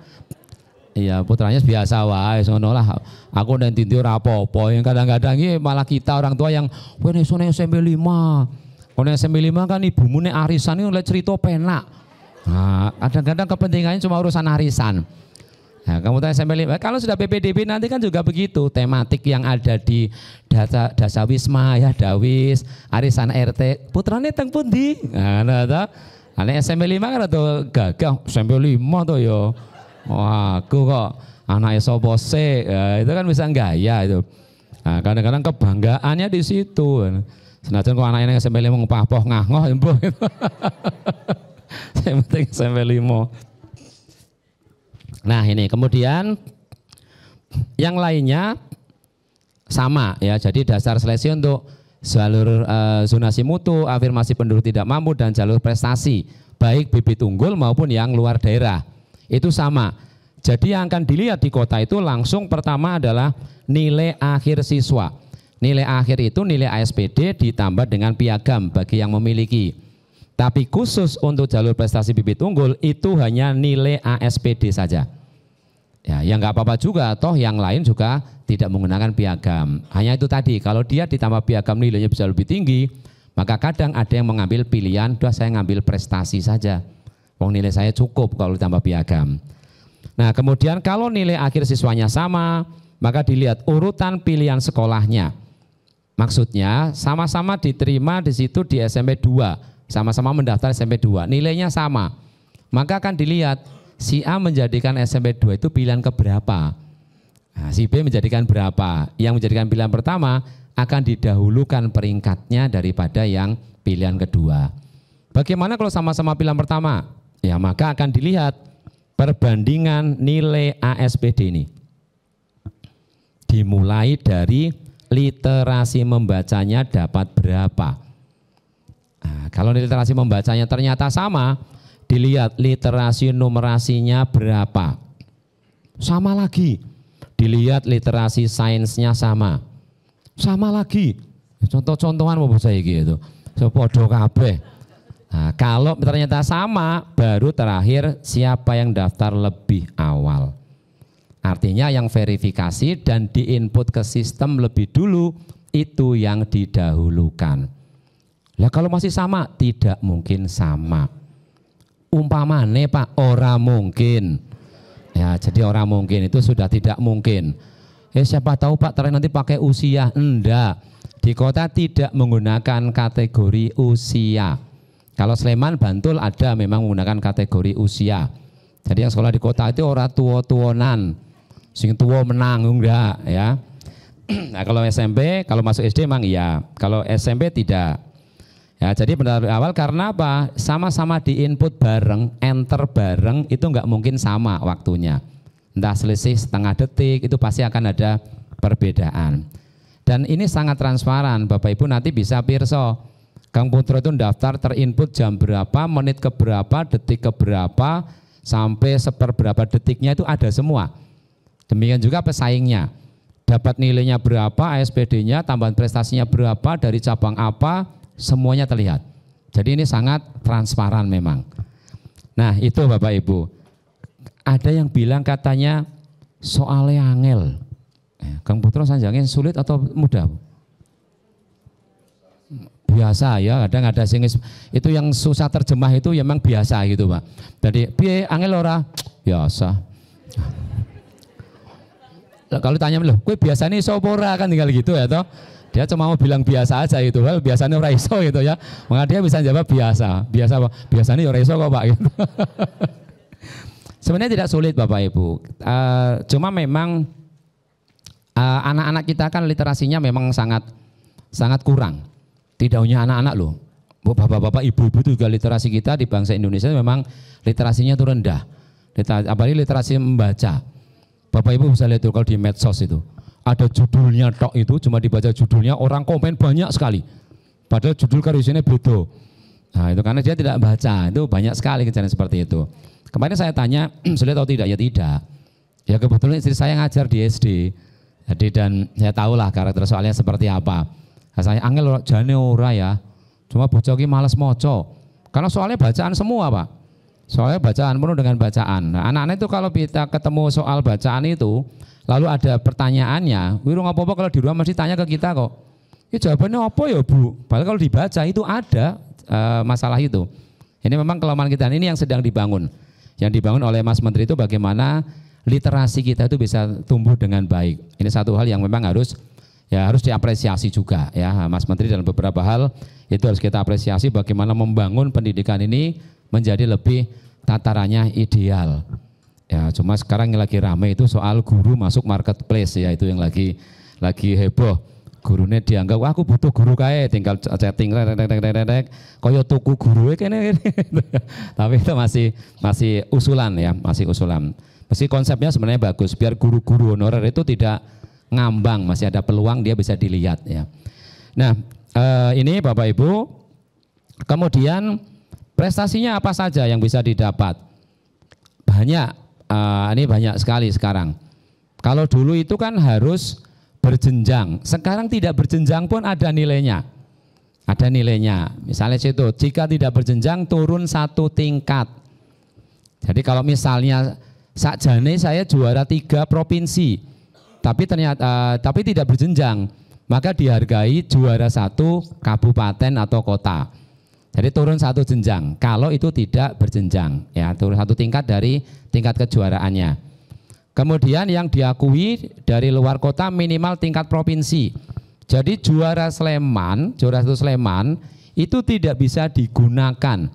iya putranya biasa wae ngono lah. Aku nek tinti ora apa-apa. Yang kadang-kadang iki malah kita orang tua yang kowe nek SMP 5. Kowe nek SMP 5 kan ibumu nek arisan iki lek cerita penak. Nah, kadang-kadang kepentingannya cuma urusan arisan. Nah, kamu tanya SMP 5. Kalau sudah PPDB nanti kan juga begitu. Tematik yang ada di Dasa Wisma ya Dawis, arisan RT. Putrane teng pundi? Nah, ta. Nek SMP 5 kan ada gagah SMP 5 to ya. Wah, aku kok anaknya sopo sih, ya, itu kan bisa gaya itu. Nah, kadang-kadang kebanggaannya di situ. Senajan kok anaknya SMP 5 ngepah-pah ngahoh embuh. Yang penting SMP 5. Nah, ini kemudian yang lainnya sama ya. Jadi dasar seleksi untuk jalur zonasi mutu, afirmasi penduduk tidak mampu dan jalur prestasi, baik bibit unggul maupun yang luar daerah. Itu sama. Jadi yang akan dilihat di kota itu langsung pertama adalah nilai akhir siswa. Nilai akhir itu nilai ASPD ditambah dengan piagam bagi yang memiliki. Tapi khusus untuk jalur prestasi bibit unggul itu hanya nilai ASPD saja. Ya, yang nggak apa-apa juga, toh yang lain juga tidak menggunakan piagam. Hanya itu tadi, kalau dia ditambah piagam nilainya bisa lebih tinggi, maka kadang ada yang mengambil pilihan, udah saya ngambil prestasi saja. Wong nilai saya cukup kalau ditambah piagam. Nah, kemudian kalau nilai akhir siswanya sama, maka dilihat urutan pilihan sekolahnya. Maksudnya sama-sama diterima di situ di SMP 2, sama-sama mendaftar SMP 2, nilainya sama. Maka akan dilihat si A menjadikan SMP 2 itu pilihan keberapa. Nah, si B menjadikan berapa. Yang menjadikan pilihan pertama akan didahulukan peringkatnya daripada yang pilihan kedua. Bagaimana kalau sama-sama pilihan pertama? Ya, maka akan dilihat perbandingan nilai ASPD ini. Dimulai dari literasi membacanya dapat berapa. Nah, kalau literasi membacanya ternyata sama, dilihat literasi numerasinya berapa. Sama lagi. Dilihat literasi sainsnya sama. Sama lagi. Contoh-contohan mau saya gitu. Sepodo kabeh. Nah, kalau ternyata sama, baru terakhir siapa yang daftar lebih awal. Artinya yang verifikasi dan diinput ke sistem lebih dulu itu yang didahulukan. Lah kalau masih sama, tidak mungkin sama. Umpamane Pak, ora mungkin. Ya, jadi orang mungkin itu sudah tidak mungkin. Siapa tahu Pak terakhir nanti pakai usia. Enggak. Di kota tidak menggunakan kategori usia. Kalau Sleman, Bantul ada memang menggunakan kategori usia. Jadi yang sekolah di kota itu orang tua-tuonan. Sing tua menang enggak ya. Nah, kalau SMP, kalau masuk SD memang iya. Kalau SMP tidak. Ya, jadi benar awal karena apa? Sama-sama diinput bareng, enter bareng, itu nggak mungkin sama waktunya. Entah selisih setengah detik, itu pasti akan ada perbedaan. Dan ini sangat transparan, Bapak Ibu nanti bisa pirsa. Kang Putro itu daftar terinput jam berapa, menit ke berapa, detik ke berapa, sampai seperberapa detiknya itu ada semua. Demikian juga pesaingnya. Dapat nilainya berapa, ASPD-nya, tambahan prestasinya berapa, dari cabang apa, semuanya terlihat. Jadi ini sangat transparan memang. Nah itu Bapak Ibu. Ada yang bilang katanya soalnya angel. Kang Putro sanjangnya sulit atau mudah? Biasa ya, kadang ada sing itu yang susah terjemah itu ya memang biasa gitu Pak. Jadi piye angel ora? Biasa. Kalau tanya loh, kue biasanya iso apa ora kan tinggal gitu ya toh. Dia cuma mau bilang biasa aja gitu, well, biasanya ora iso gitu ya. Maka dia bisa jawab biasa. Biasa apa? Biasanya ora iso kok Pak gitu. Sebenarnya tidak sulit Bapak Ibu. Cuma memang anak-anak kita kan literasinya memang sangat kurang. Tidak hanya anak-anak loh. Bapak-bapak, ibu-ibu juga literasi kita di bangsa Indonesia memang literasinya itu rendah. Apalagi literasi membaca. Bapak Ibu bisa lihat tuh kalau di medsos itu. Ada judulnya tok itu, cuma dibaca judulnya, orang komen banyak sekali. Padahal judul karisinya beda. Nah itu karena dia tidak baca, itu banyak sekali kejadian seperti itu. Kemarin saya tanya, sulit atau tidak? Ya tidak. Ya kebetulan istri saya ngajar di SD. Jadi dan saya tahulah karakter soalnya seperti apa. Nah, saya angel jane ora ya. Cuma bocah ki males moco. Karena soalnya bacaan semua Pak. Soalnya bacaan penuh dengan bacaan. Nah, anak-anak itu kalau kita ketemu soal bacaan itu, lalu ada pertanyaannya, wirung apa-apa kalau di rumah mesti tanya ke kita kok. Ya jawabannya apa ya Bu? Padahal kalau dibaca itu ada masalah itu. Ini memang kelemahan kita, ini yang sedang dibangun. Yang dibangun oleh Mas Menteri itu bagaimana literasi kita itu bisa tumbuh dengan baik. Ini satu hal yang memang harus diapresiasi juga ya Mas Menteri, dalam beberapa hal itu harus kita apresiasi bagaimana membangun pendidikan ini menjadi lebih tatarannya ideal. Ya, cuma sekarang yang lagi ramai itu soal guru masuk marketplace ya, itu yang lagi heboh. Gurunya dianggap wah aku butuh guru kae, tinggal chatting koyo tuku guru kene. Tapi itu masih usulan ya, masih usulan. Meski konsepnya sebenarnya bagus biar guru-guru honorer itu tidak ngambang, masih ada peluang dia bisa dilihat ya. Nah, ini Bapak Ibu, kemudian prestasinya apa saja yang bisa didapat? Banyak, ini banyak sekali sekarang. Kalau dulu itu kan harus berjenjang, sekarang tidak berjenjang pun ada nilainya. Ada nilainya, misalnya situ, jika tidak berjenjang turun 1 tingkat. Jadi kalau misalnya sakjane saya juara 3 provinsi, tapi ternyata tidak berjenjang, maka dihargai juara 1 kabupaten atau kota. Jadi turun 1 jenjang. Kalau itu tidak berjenjang, ya turun 1 tingkat dari tingkat kejuaraannya. Kemudian yang diakui dari luar kota minimal tingkat provinsi. Jadi juara 1 Sleman itu tidak bisa digunakan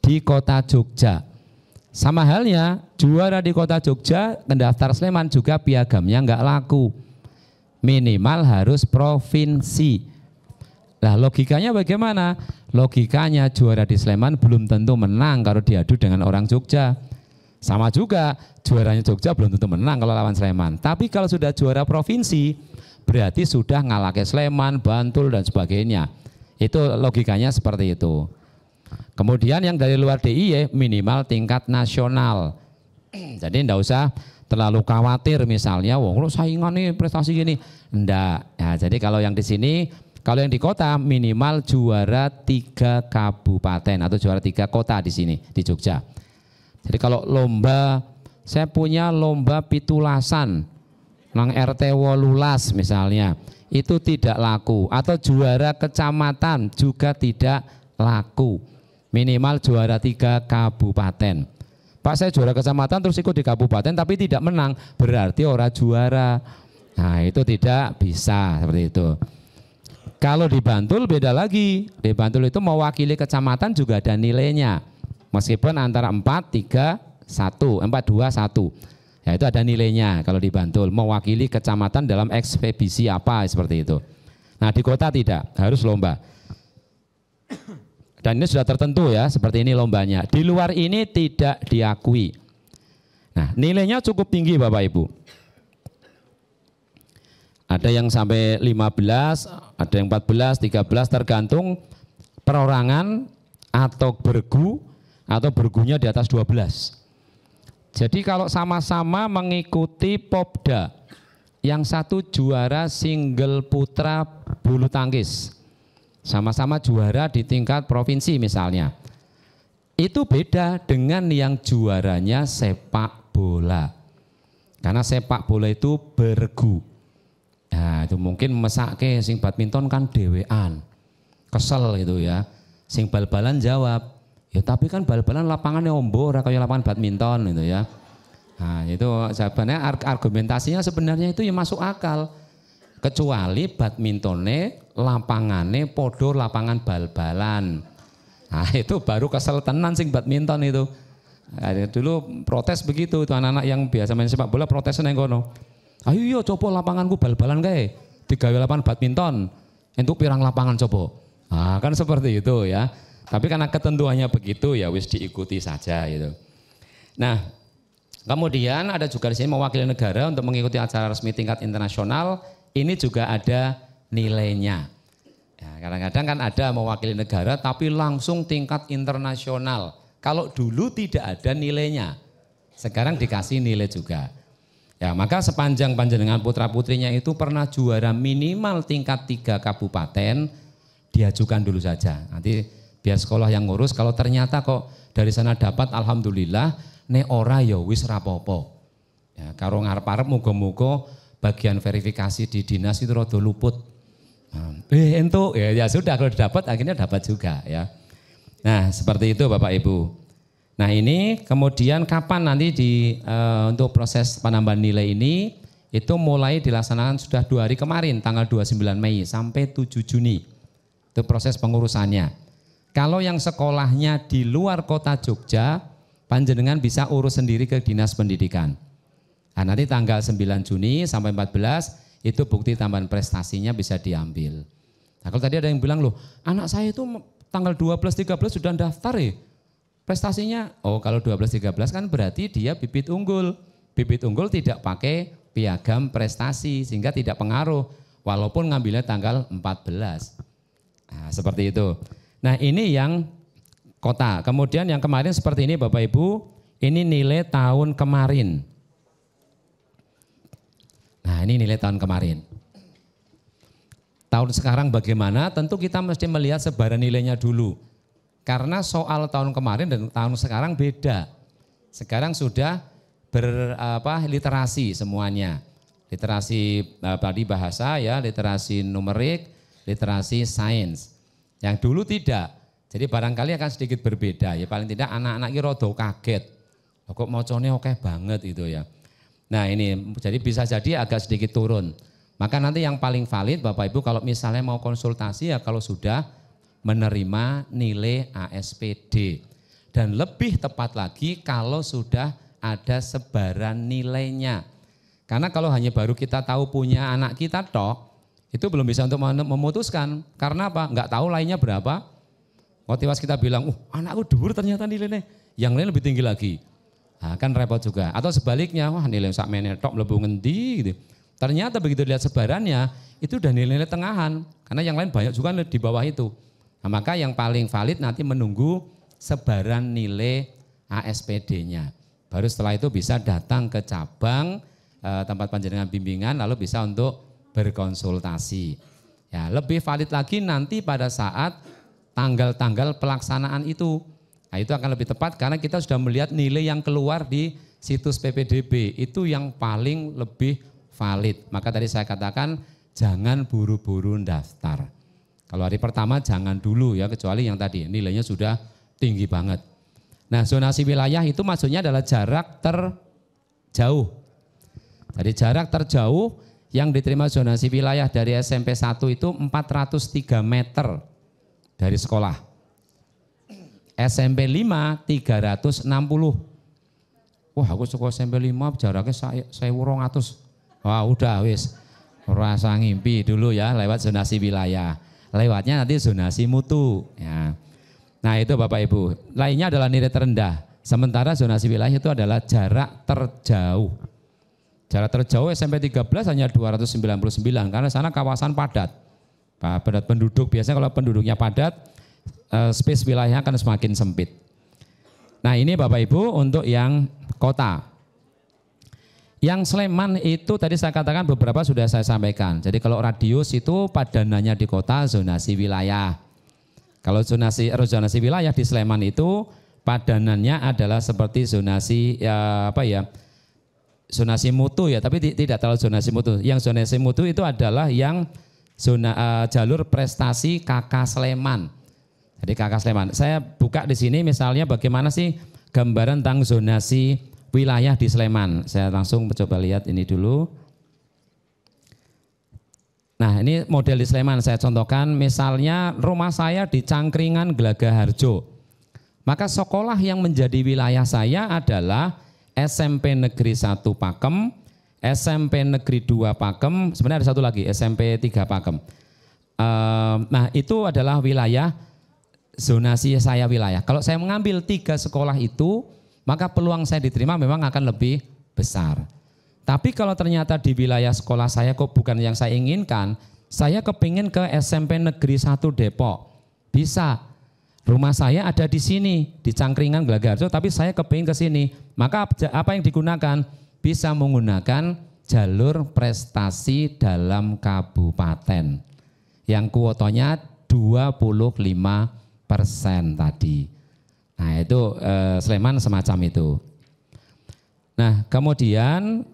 di kota Jogja. Sama halnya juara di kota Jogja, pendaftar Sleman juga piagamnya nggak laku. Minimal harus provinsi. Nah logikanya bagaimana? Logikanya juara di Sleman belum tentu menang kalau diadu dengan orang Jogja. Sama juga juaranya Jogja belum tentu menang kalau lawan Sleman. Tapi kalau sudah juara provinsi berarti sudah ngalahin Sleman, Bantul dan sebagainya. Itu logikanya seperti itu. Kemudian yang dari luar DIY minimal tingkat nasional. Jadi enggak usah terlalu khawatir misalnya, wong saingan nih prestasi gini. Enggak. Ya, jadi kalau yang di sini, kalau yang di kota minimal juara 3 kabupaten atau juara 3 kota di sini di Jogja. Jadi kalau lomba, saya punya lomba pitulasan nang RT 18 misalnya, itu tidak laku, atau juara kecamatan juga tidak laku. Minimal juara 3 kabupaten. Pak saya juara kecamatan terus ikut di kabupaten tapi tidak menang, berarti orang juara. Nah itu tidak bisa seperti itu. Kalau di Bantul beda lagi. Di Bantul itu mewakili kecamatan juga ada nilainya. Meskipun antara 4, 3, 1, 4, 2, 1. Ya itu ada nilainya kalau di Bantul. Mewakili kecamatan dalam ekspedisi apa seperti itu. Nah di kota tidak, harus lomba. Dan ini sudah tertentu ya, seperti ini lombanya. Di luar ini tidak diakui. Nah nilainya cukup tinggi Bapak Ibu. Ada yang sampai 15, ada yang 14, 13 tergantung perorangan atau bergunya di atas 12. Jadi kalau sama-sama mengikuti Popda, yang satu juara single putra bulu tangkis, sama-sama juara di tingkat provinsi misalnya, itu beda dengan yang juaranya sepak bola. Karena sepak bola itu bergu. Nah itu mungkin mesake sing badminton kan dewean, kesel gitu ya. Sing bal-balan jawab, ya tapi kan bal-balan lapangannya ombo, ora kaya lapangan badminton gitu ya. Nah itu jawabannya, argumentasinya sebenarnya itu ya masuk akal. Kecuali badmintone lapangannya podo lapangan bal-balan. Nah itu baru kesel tenan sing badminton itu. Nah, dulu protes begitu, itu anak-anak yang biasa main sepak bola protes neng kono. Ayo yo coba lapanganku bal-balan kae, digawe lapangan badminton. Entuk pirang lapangan coba. Nah, kan seperti itu ya. Tapi karena ketentuannya begitu ya wis diikuti saja gitu. Nah, kemudian ada juga di sini mewakili negara untuk mengikuti acara resmi tingkat internasional. Ini juga ada nilainya. Ya, kadang-kadang kan ada mewakili negara tapi langsung tingkat internasional. Kalau dulu tidak ada nilainya, sekarang dikasih nilai juga. Ya, maka sepanjang panjenengan putra-putrinya itu pernah juara minimal tingkat 3 kabupaten, diajukan dulu saja. Nanti biar sekolah yang ngurus, kalau ternyata kok dari sana dapat alhamdulillah, ne ora ya wis rapopo. Ya, karo ngarep-arep muga-muga bagian verifikasi di dinas itu rada luput. Entuk ya sudah, kalau dapat akhirnya dapat juga ya. Nah, seperti itu Bapak Ibu. Nah, ini kemudian kapan nanti untuk proses penambahan nilai ini itu mulai dilaksanakan sudah 2 hari kemarin, tanggal 29 Mei sampai 7 Juni. Itu proses pengurusannya. Kalau yang sekolahnya di luar kota Jogja, panjenengan bisa urus sendiri ke Dinas Pendidikan. Nah, nanti tanggal 9 Juni sampai 14 itu bukti tambahan prestasinya bisa diambil. Nah, kalau tadi ada yang bilang loh, anak saya itu tanggal 12-13 sudah daftar ya. Prestasinya, oh kalau 12-13 kan berarti dia bibit unggul. Bibit unggul tidak pakai piagam prestasi sehingga tidak pengaruh walaupun ngambilnya tanggal 14. Nah, seperti itu. Nah, ini yang kota. Kemudian yang kemarin seperti ini Bapak Ibu, ini nilai tahun kemarin. Nah, ini nilai tahun kemarin. Tahun sekarang bagaimana? Tentu kita mesti melihat sebaran nilainya dulu. Karena soal tahun kemarin dan tahun sekarang beda. Sekarang sudah literasi semuanya. Literasi tadi bahasa ya, literasi numerik, literasi sains. Yang dulu tidak. Jadi barangkali akan sedikit berbeda ya, paling tidak anak-anak ini rada kaget. Kok mocone oke banget itu ya. Nah, ini jadi bisa jadi agak sedikit turun. Maka nanti yang paling valid Bapak Ibu kalau misalnya mau konsultasi ya kalau sudah menerima nilai ASPD. Dan lebih tepat lagi kalau sudah ada sebaran nilainya. Karena kalau hanya baru kita tahu punya anak kita tok, itu belum bisa untuk memutuskan. Karena apa? Enggak tahu lainnya berapa. Motivasi kita bilang, anakku dhuwur ternyata nilainya, yang lain lebih tinggi lagi. Nah, kan repot juga. Atau sebaliknya, wah nilai sakmene tok mlebu ngendi gitu. Ternyata begitu lihat sebarannya, itu udah nilai tengahan. Karena yang lain banyak juga di bawah itu. Nah, maka yang paling valid nanti menunggu sebaran nilai ASPD-nya. Baru setelah itu bisa datang ke cabang tempat panjenengan bimbingan, lalu bisa untuk berkonsultasi. Ya, lebih valid lagi nanti pada saat tanggal-tanggal pelaksanaan itu. Nah, itu akan lebih tepat karena kita sudah melihat nilai yang keluar di situs PPDB itu yang paling lebih valid. Maka tadi saya katakan jangan buru-buru daftar. Kalau hari pertama jangan dulu ya, kecuali yang tadi nilainya sudah tinggi banget. Nah, zonasi wilayah itu maksudnya adalah jarak terjauh. Jadi jarak terjauh yang diterima zonasi wilayah dari SMP 1 itu 403 meter dari sekolah. SMP 5 360. Wah, aku suka SMP 5 jaraknya 1200. Wah, udah wis. Rasa ngimpi dulu ya lewat zonasi wilayah. Lewatnya nanti zonasi mutu ya. Nah, itu Bapak Ibu. Lainnya adalah nilai terendah. Sementara zonasi wilayah itu adalah jarak terjauh. Jarak terjauh SMP 13 hanya 299 karena sana kawasan padat. Padat penduduk, biasanya kalau penduduknya padat, space wilayahnya akan semakin sempit. Nah, ini Bapak Ibu untuk yang kota. Yang Sleman itu tadi saya katakan beberapa sudah saya sampaikan. Jadi kalau radius itu padanannya di kota zonasi wilayah. Kalau zonasi wilayah di Sleman itu padanannya adalah seperti zonasi zonasi mutu ya, tapi tidak terlalu zonasi mutu. Yang zonasi mutu itu adalah yang jalur prestasi KK Sleman. Jadi KK Sleman. Saya buka di sini misalnya bagaimana sih gambaran tentang zonasi wilayah di Sleman. Saya langsung coba lihat ini dulu. Nah, ini model di Sleman saya contohkan. Misalnya rumah saya di Cangkringan Gelagah-Harjo. Maka sekolah yang menjadi wilayah saya adalah SMP Negeri 1 Pakem, SMP Negeri 2 Pakem, sebenarnya ada satu lagi SMP 3 Pakem. Nah, itu adalah wilayah zonasi saya wilayah. Kalau saya mengambil 3 sekolah itu, maka peluang saya diterima memang akan lebih besar. Tapi kalau ternyata di wilayah sekolah saya kok bukan yang saya inginkan, saya kepingin ke SMP Negeri 1 Depok. Bisa. Rumah saya ada di sini, di Cangkringan Gelagah-Harjo, tapi saya kepingin ke sini. Maka apa yang digunakan? Bisa menggunakan jalur prestasi dalam kabupaten. Yang kuotanya 25% tadi. Nah, itu Sleman semacam itu. Nah, kemudian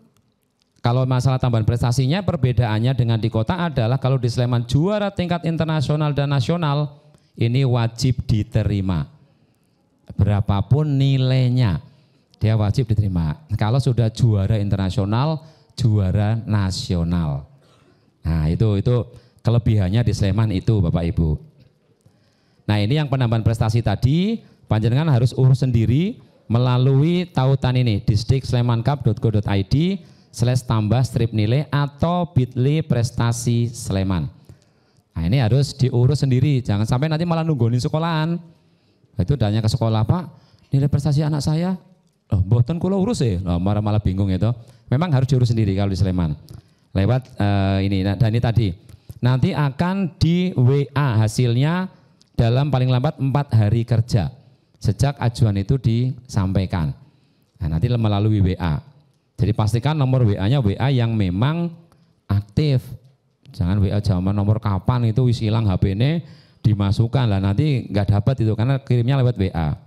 kalau masalah tambahan prestasinya perbedaannya dengan di kota adalah kalau di Sleman juara tingkat internasional dan nasional ini wajib diterima. Berapapun nilainya dia wajib diterima. Kalau sudah juara internasional, juara nasional. Nah, itu kelebihannya di Sleman itu Bapak Ibu. Nah, ini yang penambahan prestasi tadi, panjenengan harus urus sendiri melalui tautan ini distrik-slemancup.go.id/tambah-nilai atau bit.ly prestasi Sleman. Nah, ini harus diurus sendiri, jangan sampai nanti malah nungguin sekolahan. Itu tanya ke sekolah, Pak, nilai prestasi anak saya, mboten kula urus ya, malah bingung itu. Memang harus diurus sendiri kalau di Sleman. Lewat ini, dan ini tadi. Nanti akan di WA hasilnya dalam paling lambat 4 hari kerja. Sejak ajuan itu disampaikan. Nah, nanti melalui WA. Jadi pastikan nomor WA-nya WA yang memang aktif. Jangan WA zaman nomor kapan itu wis hilang HP-nya dimasukkan lah, nanti nggak dapat itu karena kirimnya lewat WA.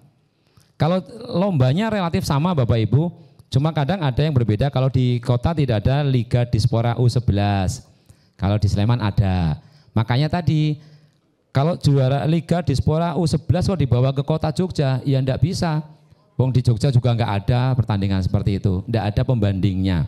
Kalau lombanya relatif sama Bapak Ibu, cuma kadang ada yang berbeda. Kalau di kota tidak ada Liga Dispora U11, kalau di Sleman ada. Makanya tadi kalau juara Liga Dispora U11 kok dibawa ke kota Jogja, ya enggak bisa. Wong di Jogja juga enggak ada pertandingan seperti itu, enggak ada pembandingnya.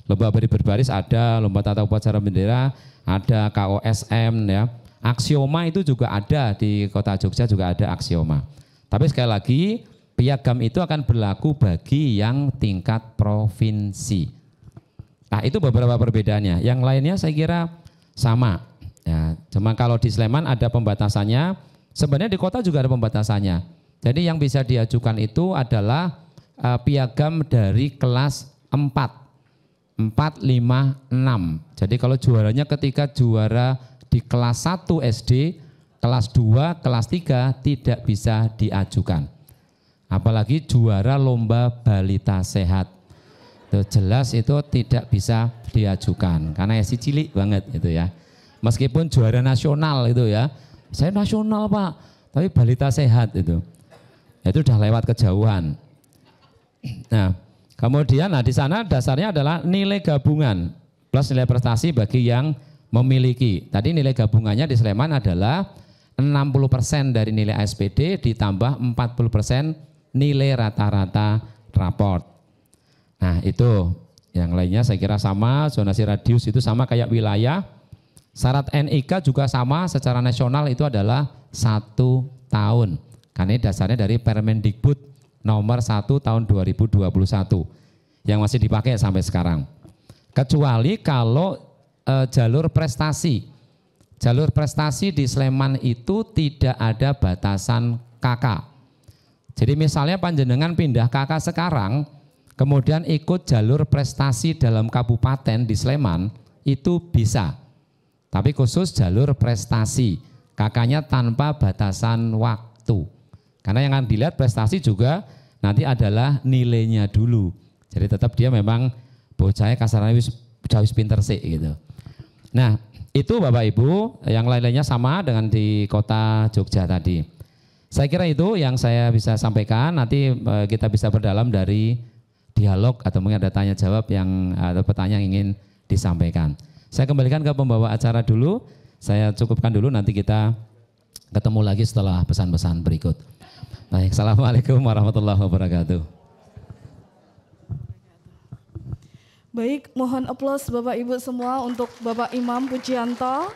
Lomba berbaris ada, lomba tata upacara bendera ada, KOSM ya. Aksioma itu juga ada di kota Jogja, juga ada aksioma. Tapi sekali lagi piagam itu akan berlaku bagi yang tingkat provinsi. Nah, itu beberapa perbedaannya. Yang lainnya saya kira sama. Ya, cuma kalau di Sleman ada pembatasannya, sebenarnya di kota juga ada pembatasannya. Jadi yang bisa diajukan itu adalah piagam dari kelas 4, 5, 6. Jadi kalau juaranya ketika juara di kelas 1 SD, kelas 2, kelas 3 tidak bisa diajukan. Apalagi juara lomba balita sehat. Itu jelas itu tidak bisa diajukan karena si cilik banget itu ya. Meskipun juara nasional itu ya. Saya nasional Pak, tapi balita sehat itu. Itu udah lewat kejauhan. Nah, kemudian di sana dasarnya adalah nilai gabungan plus nilai prestasi bagi yang memiliki. Tadi nilai gabungannya di Sleman adalah 60% dari nilai ASPD ditambah 40% nilai rata-rata raport. Nah, itu yang lainnya saya kira sama, zonasi radius itu sama kayak wilayah. Syarat NIK juga sama, secara nasional itu adalah 1 tahun. Karena ini dasarnya dari Permendikbud nomor 1 tahun 2021 yang masih dipakai sampai sekarang. Kecuali kalau jalur prestasi. Jalur prestasi di Sleman itu tidak ada batasan KK. Jadi misalnya panjenengan pindah KK sekarang, kemudian ikut jalur prestasi dalam kabupaten di Sleman, itu bisa. Tapi khusus jalur prestasi, KK-nya tanpa batasan waktu. Karena yang akan dilihat prestasi juga nanti adalah nilainya dulu. Jadi tetap dia memang bocahnya kasarnya wis pinter sih gitu. Nah, itu Bapak Ibu, yang lain-lainnya sama dengan di kota Jogja tadi. Saya kira itu yang saya bisa sampaikan, nanti kita bisa berdalam dari dialog atau mungkin ada tanya jawab yang atau pertanyaan yang ingin disampaikan. Saya kembalikan ke pembawa acara dulu, saya cukupkan dulu, nanti kita ketemu lagi setelah pesan-pesan berikut. Baik, Assalamualaikum warahmatullahi wabarakatuh. Baik, mohon aplaus Bapak Ibu semua untuk Bapak Imam Pujianto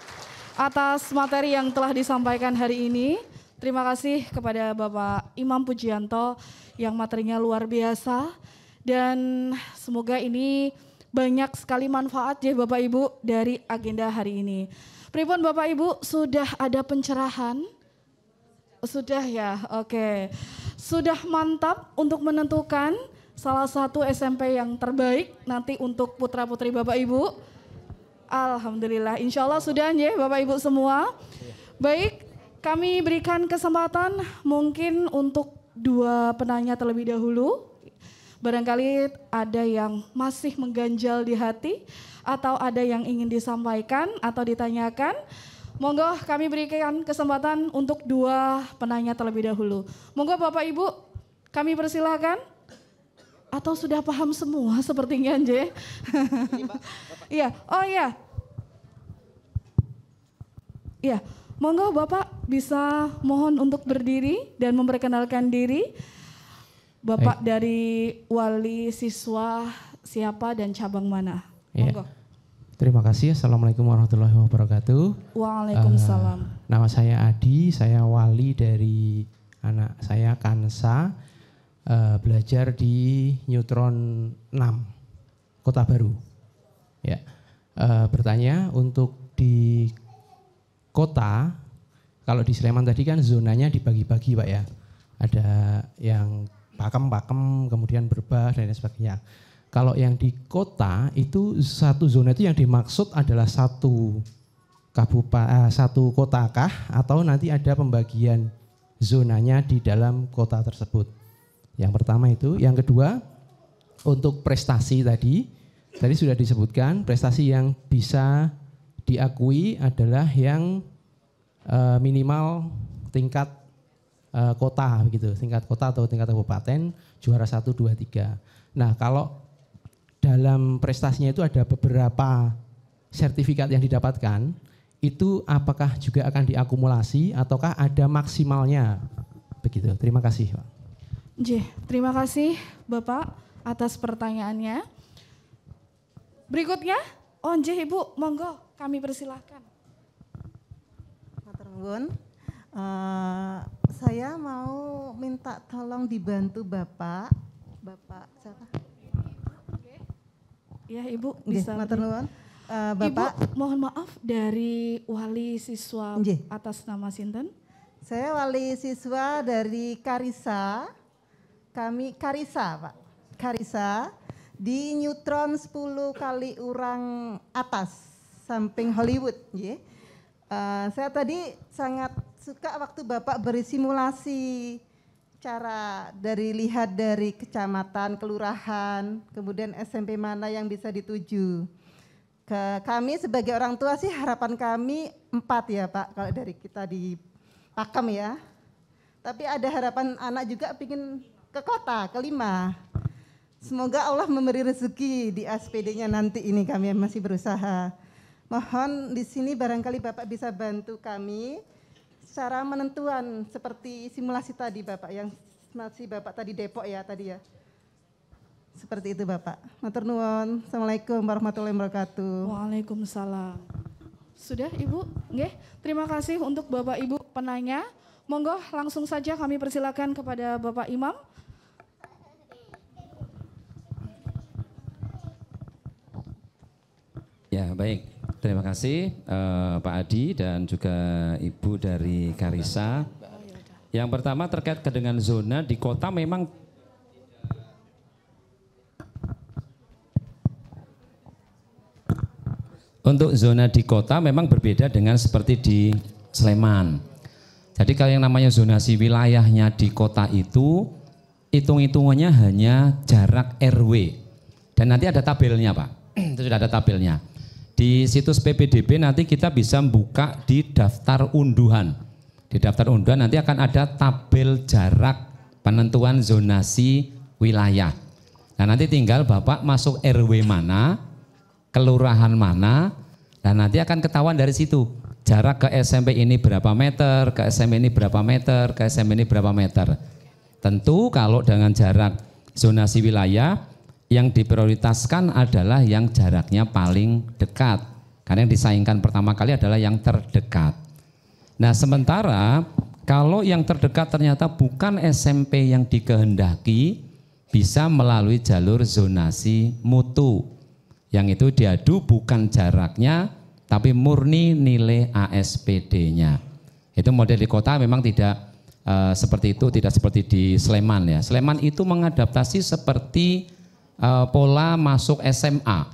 atas materi yang telah disampaikan hari ini. Terima kasih kepada Bapak Imam Pujianto yang materinya luar biasa dan semoga ini banyak sekali manfaat ya Bapak Ibu dari agenda hari ini. Pripun Bapak Ibu, sudah ada pencerahan? Sudah ya, oke. Sudah mantap untuk menentukan salah satu SMP yang terbaik nanti untuk putra-putri Bapak Ibu. Alhamdulillah, insya Allah sudah ya Bapak Ibu semua. Baik, kami berikan kesempatan mungkin untuk 2 penanya terlebih dahulu. Barangkali ada yang masih mengganjal di hati atau ada yang ingin disampaikan atau ditanyakan. Monggo kami berikan kesempatan untuk 2 penanya terlebih dahulu. Monggo Bapak Ibu, kami persilahkan. Atau sudah paham semua sepertinya Nje? Iya, oh iya. Iya, monggo Bapak bisa mohon untuk berdiri dan memperkenalkan diri. Bapak dari wali siswa siapa dan cabang mana? Monggo. Terima kasih. Assalamualaikum warahmatullahi wabarakatuh. Waalaikumsalam. Nama saya Adi, saya wali dari anak saya Kansa, belajar di Neutron 6, Kota Baru. Ya, bertanya untuk di kota, kalau di Sleman tadi kan zonanya dibagi-bagi Pak ya. Ada yang pakem, kemudian berbah dan lain sebagainya. Kalau yang di kota itu satu zona itu yang dimaksud adalah satu kota kah atau nanti ada pembagian zonanya di dalam kota tersebut. Yang pertama itu, yang kedua untuk prestasi tadi sudah disebutkan prestasi yang bisa diakui adalah yang minimal tingkat kota begitu, tingkat kota atau tingkat kabupaten juara 1, 2, 3. Nah, kalau dalam prestasinya itu ada beberapa sertifikat yang didapatkan, itu apakah juga akan diakumulasi ataukah ada maksimalnya? Begitu. Terima kasih, Pak. Terima kasih Bapak atas pertanyaannya. Berikutnya, Ibu, monggo kami persilahkan. Matur nuwun. Saya mau minta tolong dibantu Bapak siapa? Ya Ibu Nggih, bisa. matur nuwun. Bapak. Ibu, mohon maaf dari wali siswa Nggih. atas nama sinten? Saya wali siswa dari Karisa. Kami Karisa, Pak. Karisa di Neutron 10 kali urang atas, samping Hollywood. Nggih. Saya tadi sangat suka waktu Bapak beri simulasi cara lihat dari kecamatan, kelurahan, kemudian SMP mana yang bisa dituju. Kami sebagai orang tua sih harapan kami 4 ya Pak, kalau dari kita di Pakem ya. Tapi ada harapan anak juga ingin ke kota, ke 5. Semoga Allah memberi rezeki di SPD-nya nanti ini, kami masih berusaha. Mohon di sini barangkali Bapak bisa bantu kami secara menentuan seperti simulasi tadi Bapak, yang masih Bapak tadi Depok ya tadi ya. Seperti itu Bapak. Matur nuwun. Assalamualaikum warahmatullahi wabarakatuh. Waalaikumsalam. Sudah Ibu? Nggih. Terima kasih untuk Bapak Ibu penanya. Monggo langsung saja kami persilakan kepada Bapak Imam. Ya baik, terima kasih Pak Adi dan juga Ibu dari Karisa. Yang pertama terkait dengan zona di kota memang untuk zona di kota memang berbeda dengan seperti di Sleman. Jadi kalau yang namanya zonasi wilayahnya di kota itu hitung-hitungannya hanya jarak RW. Dan nanti ada tabelnya Pak, itu sudah ada tabelnya. Di situs PPDB nanti kita bisa buka di daftar unduhan. Di daftar unduhan nanti akan ada tabel jarak penentuan zonasi wilayah. Nah nanti tinggal Bapak masuk RW mana, kelurahan mana, dan nanti akan ketahuan dari situ. Jarak ke SMP ini berapa meter, ke SMP ini berapa meter, ke SMP ini berapa meter. Tentu kalau dengan jarak zonasi wilayah, yang diprioritaskan adalah yang jaraknya paling dekat. Karena yang disaingkan pertama kali adalah yang terdekat. Nah sementara kalau yang terdekat ternyata bukan SMP yang dikehendaki, bisa melalui jalur zonasi mutu. Yang itu diadu bukan jaraknya, tapi murni nilai ASPD-nya. Itu model di kota memang tidak seperti itu, tidak seperti di Sleman ya. Sleman itu mengadaptasi seperti pola masuk SMA.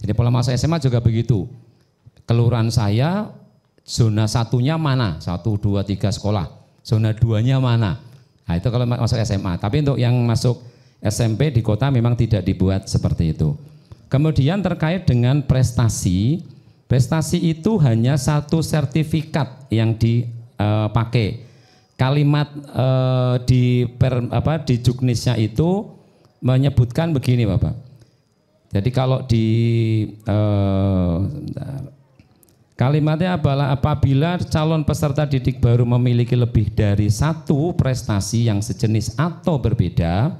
Jadi pola masuk SMA juga begitu. Kelurahan saya zona satunya mana? 1, 2, 3 sekolah. Zona 2-nya mana? Nah itu kalau masuk SMA. Tapi untuk yang masuk SMP di kota memang tidak dibuat seperti itu. Kemudian terkait dengan prestasi, prestasi itu hanya satu sertifikat yang dipakai. Kalimat di Juknisnya itu menyebutkan begini Bapak. Jadi kalau di kalimatnya adalah apabila calon peserta didik baru memiliki lebih dari 1 prestasi yang sejenis atau berbeda,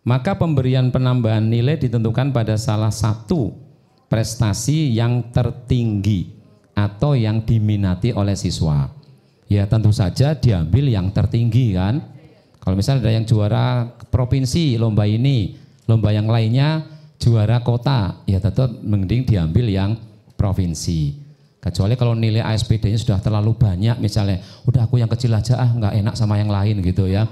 maka pemberian penambahan nilai ditentukan pada salah satu prestasi yang tertinggi atau yang diminati oleh siswa. Ya tentu saja diambil yang tertinggi kan. Kalau misalnya ada yang juara provinsi lomba ini, lomba yang lainnya juara kota, ya tetap mending diambil yang provinsi. Kecuali kalau nilai ASPD-nya sudah terlalu banyak, misalnya udah aku yang kecil aja nggak enak sama yang lain gitu ya.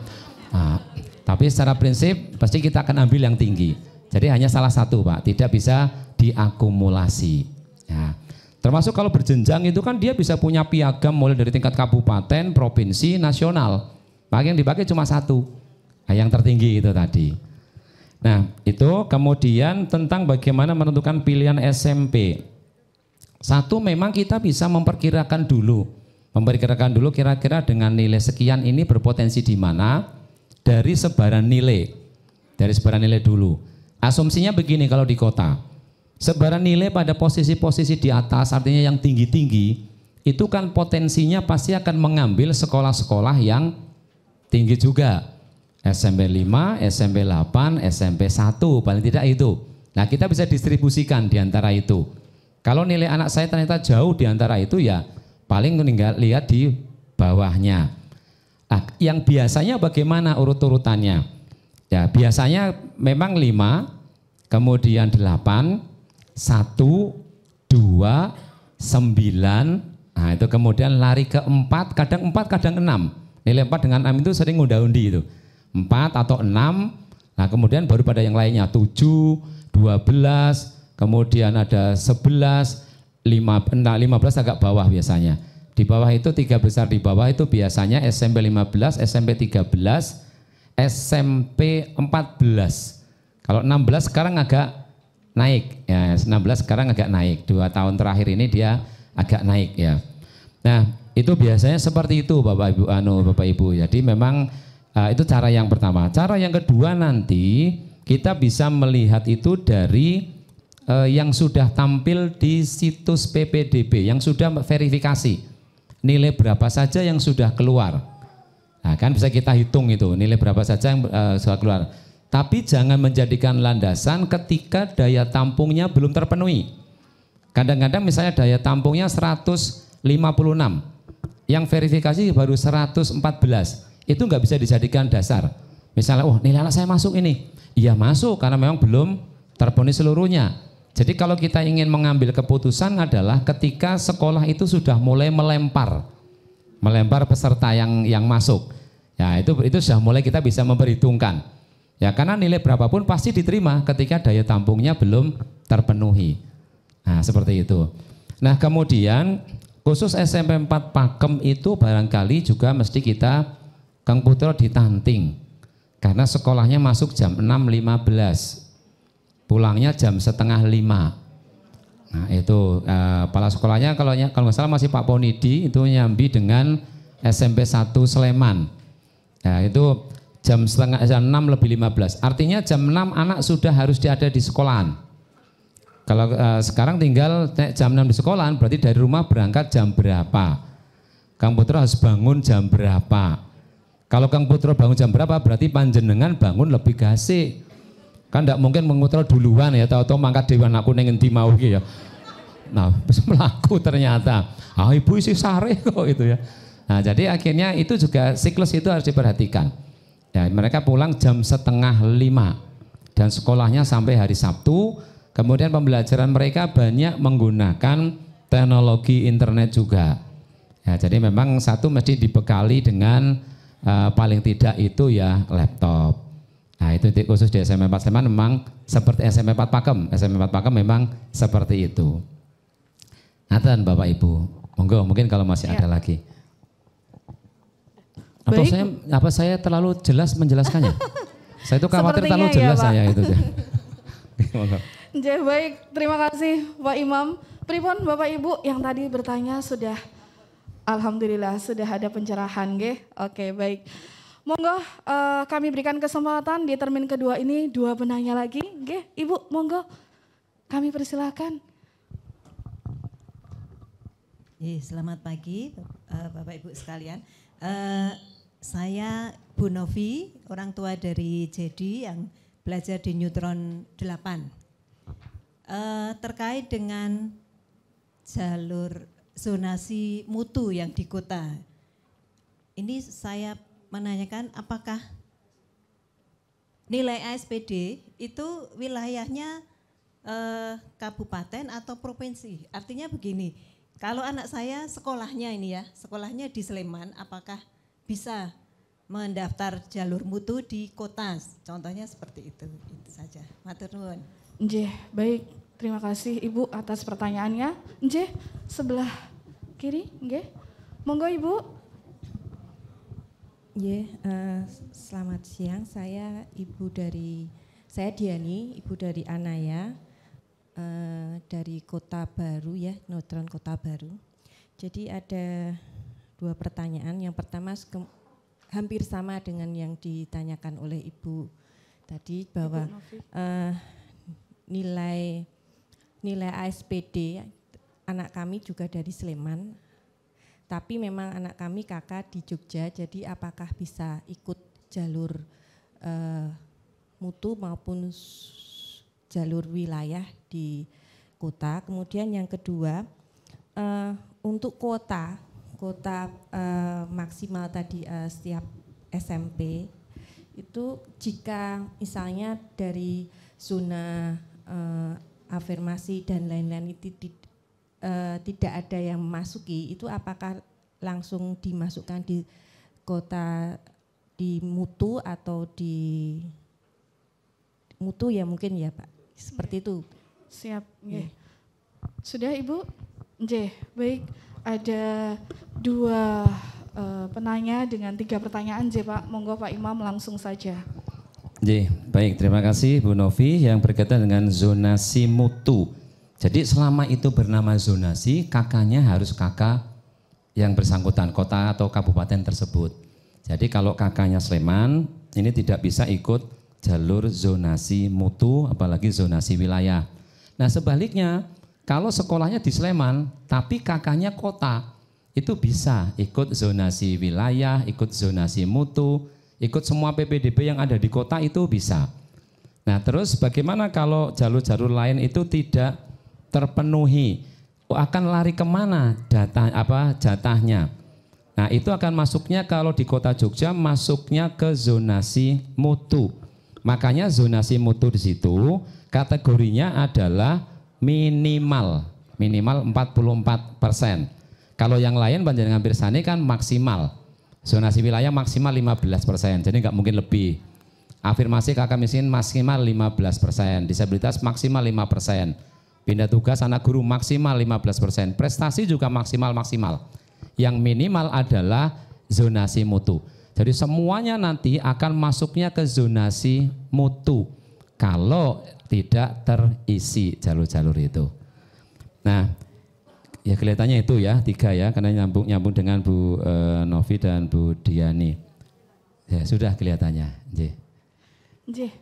Nah, tapi secara prinsip pasti kita akan ambil yang tinggi. Jadi hanya salah satu Pak, tidak bisa diakumulasi. Ya. Termasuk kalau berjenjang itu kan dia bisa punya piagam mulai dari tingkat kabupaten, provinsi, nasional. Pak yang dipakai cuma 1, nah, yang tertinggi itu tadi. Nah itu kemudian tentang bagaimana menentukan pilihan SMP. 1 memang kita bisa memperkirakan dulu kira-kira dengan nilai sekian ini berpotensi di mana. Dari sebaran nilai dulu. Asumsinya begini kalau di kota, sebaran nilai pada posisi-posisi di atas, artinya yang tinggi-tinggi, itu kan potensinya pasti akan mengambil sekolah-sekolah yang tinggi juga. SMP 5, SMP 8, SMP 1, paling tidak itu. Nah kita bisa distribusikan di antara itu. Kalau nilai anak saya ternyata jauh di antara itu ya paling tinggal lihat di bawahnya. Nah, yang biasanya bagaimana urut-urutannya? Ya, biasanya memang 5, kemudian 8, 1, 2, 9. Nah itu kemudian lari ke 4, kadang 4, kadang 6. Nilai 4 dengan 6 itu sering unda-undi itu. 4 atau 6, nah kemudian baru pada yang lainnya 7, 12, kemudian ada 11, 15 agak bawah biasanya. Di bawah itu 3 besar di bawah itu biasanya SMP 15, SMP 13, SMP 14. Kalau 16 sekarang agak naik ya, 16 sekarang agak naik. 2 tahun terakhir ini dia agak naik ya. Nah, itu biasanya seperti itu Bapak Ibu Bapak Ibu. Jadi memang itu cara yang pertama. Cara yang kedua nanti kita bisa melihat itu dari yang sudah tampil di situs PPDB, yang sudah verifikasi. Nilai berapa saja yang sudah keluar. Nah, kan bisa kita hitung itu, nilai berapa saja yang sudah keluar. Tapi jangan menjadikan landasan ketika daya tampungnya belum terpenuhi. Kadang-kadang misalnya daya tampungnya 156, yang verifikasi baru 114, itu nggak bisa dijadikan dasar. Misalnya, oh nilai anak saya masuk ini. Iya masuk karena memang belum terpenuhi seluruhnya. Jadi kalau kita ingin mengambil keputusan adalah ketika sekolah itu sudah mulai melempar peserta yang masuk. Ya itu sudah mulai kita bisa memperhitungkan. Ya karena nilai berapapun pasti diterima ketika daya tampungnya belum terpenuhi. Nah seperti itu. Nah kemudian khusus SMP 4 Pakem itu barangkali juga mesti kita Kang Putro ditanting. Karena sekolahnya masuk jam 6.15. Pulangnya jam setengah 5. Nah itu kepala sekolahnya kalau nggak salah masih Pak Ponidi, itu nyambi dengan SMP 1 Sleman. Nah itu jam 6:15. Artinya jam 6 anak sudah harus ada di sekolahan. Kalau sekarang tinggal jam 6 di sekolahan, berarti dari rumah berangkat jam berapa? Kang Putro harus bangun jam berapa? Kalau Kang Putro bangun jam berapa, berarti panjenengan bangun lebih gasik. Kan tidak mungkin mengutro duluan ya, tahu-tahu mangkat dewan aku neng endi mau gitu ya. Nah, bisa melaku ternyata. Ah ibu isi sare kok itu ya. Nah, jadi akhirnya itu juga siklus itu harus diperhatikan. Ya, mereka pulang jam setengah 5 dan sekolahnya sampai hari Sabtu. Kemudian pembelajaran mereka banyak menggunakan teknologi internet juga. Ya, jadi memang satu mesti dibekali dengan paling tidak itu ya laptop. Nah itu khusus di SMP 4 Sleman memang seperti SMP 4 Pakem. SMP 4 Pakem memang seperti itu. Nathan Bapak Ibu, monggo mungkin kalau masih ada lagi. Atau saya terlalu jelas menjelaskannya? Saya itu khawatir terlalu jelas saya itu. Baik, terima kasih Pak Imam. Pripun Bapak Ibu yang tadi bertanya sudah, alhamdulillah sudah ada pencerahan, nggih. Oke, baik. Monggo kami berikan kesempatan di termin kedua ini 2 penanya lagi, nggih. Ibu, monggo kami persilakan. Selamat pagi Bapak Ibu sekalian. Saya Bu Novi, orang tua dari Jedi yang belajar di Neutron 8. Terkait dengan jalur zonasi mutu yang di kota. Ini saya menanyakan apakah nilai ASPD itu wilayahnya kabupaten atau provinsi. Artinya begini, kalau anak saya sekolahnya ini ya, sekolahnya di Sleman, apakah bisa mendaftar jalur mutu di kota? Contohnya seperti itu saja. Matur nuwun. Nggih, baik. Terima kasih Ibu atas pertanyaannya. Nggih, sebelah kiri, nggih. Monggo Ibu. Selamat siang. Saya Diani, ibu dari Anaya, dari Kota Baru ya, Neutron Kota Baru. Jadi ada 2 pertanyaan. Yang pertama hampir sama dengan yang ditanyakan oleh Ibu tadi bahwa nilai ASPD anak kami juga dari Sleman. Tapi memang anak kami kakak di Jogja, jadi apakah bisa ikut jalur mutu maupun jalur wilayah di kota. Kemudian yang kedua, untuk kuota maksimal tadi setiap SMP, itu jika misalnya dari zona afirmasi dan lain-lain itu tidak ada yang memasuki, itu apakah langsung dimasukkan di kota di mutu atau di mutu ya mungkin ya Pak, seperti itu. Siap. Okay. Sudah Ibu? Nggih, baik. Ada 2 penanya dengan 3 pertanyaan Pak. Monggo Pak Imam langsung saja. Baik, terima kasih Bu Novi yang berkaitan dengan zonasi mutu. Jadi selama itu bernama zonasi, kakaknya harus kakak yang bersangkutan, kota atau kabupaten tersebut. Jadi kalau kakaknya Sleman, ini tidak bisa ikut jalur zonasi mutu, apalagi zonasi wilayah. Nah sebaliknya, kalau sekolahnya di Sleman, tapi kakaknya kota, itu bisa ikut zonasi wilayah, ikut zonasi mutu, ikut semua PPDB yang ada di kota itu bisa. Nah terus bagaimana kalau jalur-jalur lain itu tidak terpenuhi? Akan lari kemana jatahnya? Nah itu akan masuknya kalau di kota Jogja masuknya ke zonasi mutu. Makanya zonasi mutu di situ kategorinya adalah minimal 44%. Kalau yang lain Panjenengan pirsani kan maksimal. Zonasi wilayah maksimal 15%, jadi nggak mungkin lebih. Afirmasi kakak miskin maksimal 15%, disabilitas maksimal 5%. Pindah tugas anak guru maksimal 15%, prestasi juga maksimal. Yang minimal adalah zonasi mutu. Jadi semuanya nanti akan masuknya ke zonasi mutu kalau tidak terisi jalur-jalur itu. Nah, ya kelihatannya itu ya 3 ya, karena nyambung dengan Bu Novi dan Bu Diani. Ya sudah kelihatannya. Nggih.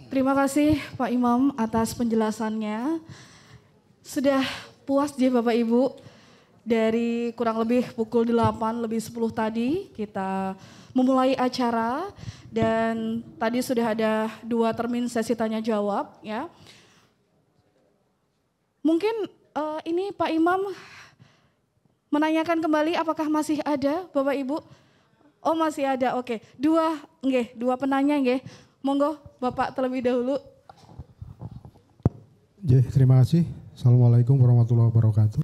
Terima kasih Pak Imam atas penjelasannya. Sudah puas Bapak Ibu, dari kurang lebih pukul 8 lebih 10 tadi kita memulai acara dan tadi sudah ada 2 termin sesi tanya jawab ya. Mungkin ini Pak Imam menanyakan kembali apakah masih ada Bapak Ibu? Oh masih ada, oke. 2 penanya nggih. Monggo Bapak terlebih dahulu. Terima kasih. Assalamualaikum warahmatullahi wabarakatuh.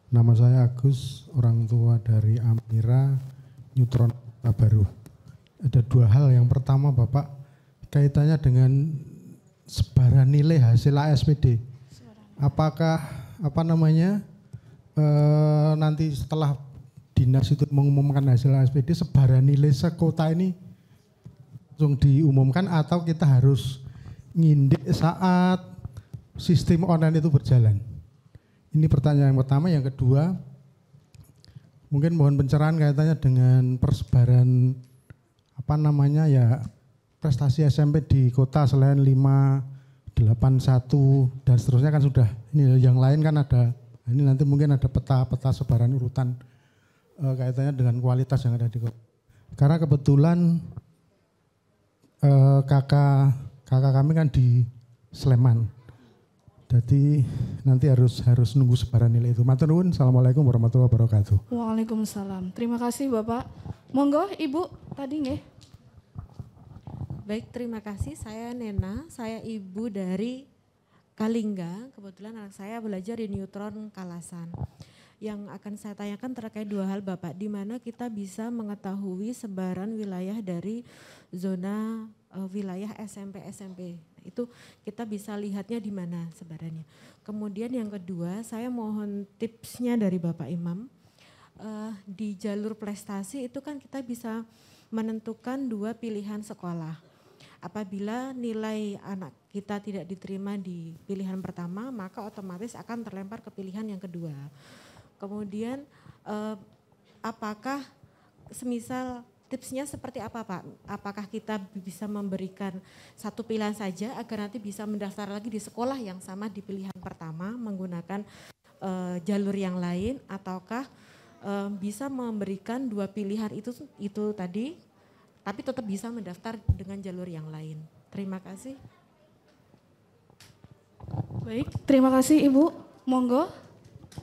Nama saya Agus, orang tua dari Amira Neutron Baru. Ada 2 hal. Yang pertama Bapak, kaitannya dengan sebaran nilai hasil ASPD. Apakah nanti setelah dinas itu mengumumkan hasil ASPD, sebaran nilai sekota ini langsung diumumkan atau kita harus ngindik saat sistem online itu berjalan? Ini pertanyaan yang pertama. Yang kedua, mungkin mohon pencerahan kaitannya dengan persebaran prestasi SMP di kota selain 581 dan seterusnya kan sudah. Ini yang lain kan ada. Ini nanti mungkin ada peta sebaran urutan kaitannya dengan kualitas yang ada di kota. Karena kebetulan kakak kami kan di Sleman. Jadi nanti harus nunggu sebaran nilai itu. Matur nuwun. Assalamualaikum warahmatullahi wabarakatuh. Waalaikumsalam. Terima kasih Bapak. Monggo Ibu tadi nggih. Baik, terima kasih. Saya Nena, saya ibu dari Kalingga. Kebetulan anak saya belajar di Neutron Kalasan. Yang akan saya tanyakan terkait 2 hal Bapak, di mana kita bisa mengetahui sebaran wilayah dari zona wilayah SMP. Itu kita bisa lihatnya di mana sebarannya. Kemudian yang kedua, saya mohon tipsnya dari Bapak Imam. Di jalur prestasi itu kan kita bisa menentukan 2 pilihan sekolah. Apabila nilai anak kita tidak diterima di pilihan pertama, maka otomatis akan terlempar ke pilihan yang kedua. Kemudian apakah semisal tipsnya seperti apa Pak? Apakah kita bisa memberikan 1 pilihan saja agar nanti bisa mendaftar lagi di sekolah yang sama di pilihan pertama menggunakan jalur yang lain, ataukah bisa memberikan 2 pilihan itu tadi tapi tetap bisa mendaftar dengan jalur yang lain? Terima kasih. Baik, terima kasih Ibu. Monggo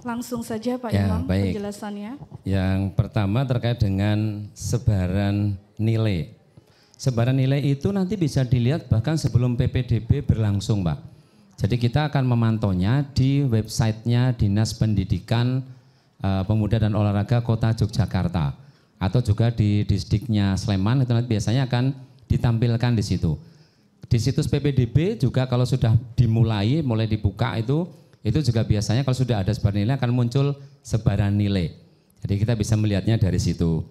langsung saja Pak Imam baik. Penjelasannya. Yang pertama terkait dengan sebaran nilai. Sebaran nilai itu nanti bisa dilihat bahkan sebelum PPDB berlangsung Pak. Jadi kita akan memantaunya di websitenya Dinas Pendidikan Pemuda dan Olahraga Kota Yogyakarta atau juga di Disdiknya Sleman, itu nanti biasanya akan ditampilkan di situ. Di situs PPDB juga kalau sudah mulai dibuka itu juga biasanya kalau sudah ada sebaran nilai akan muncul sebaran nilai. Jadi kita bisa melihatnya dari situ.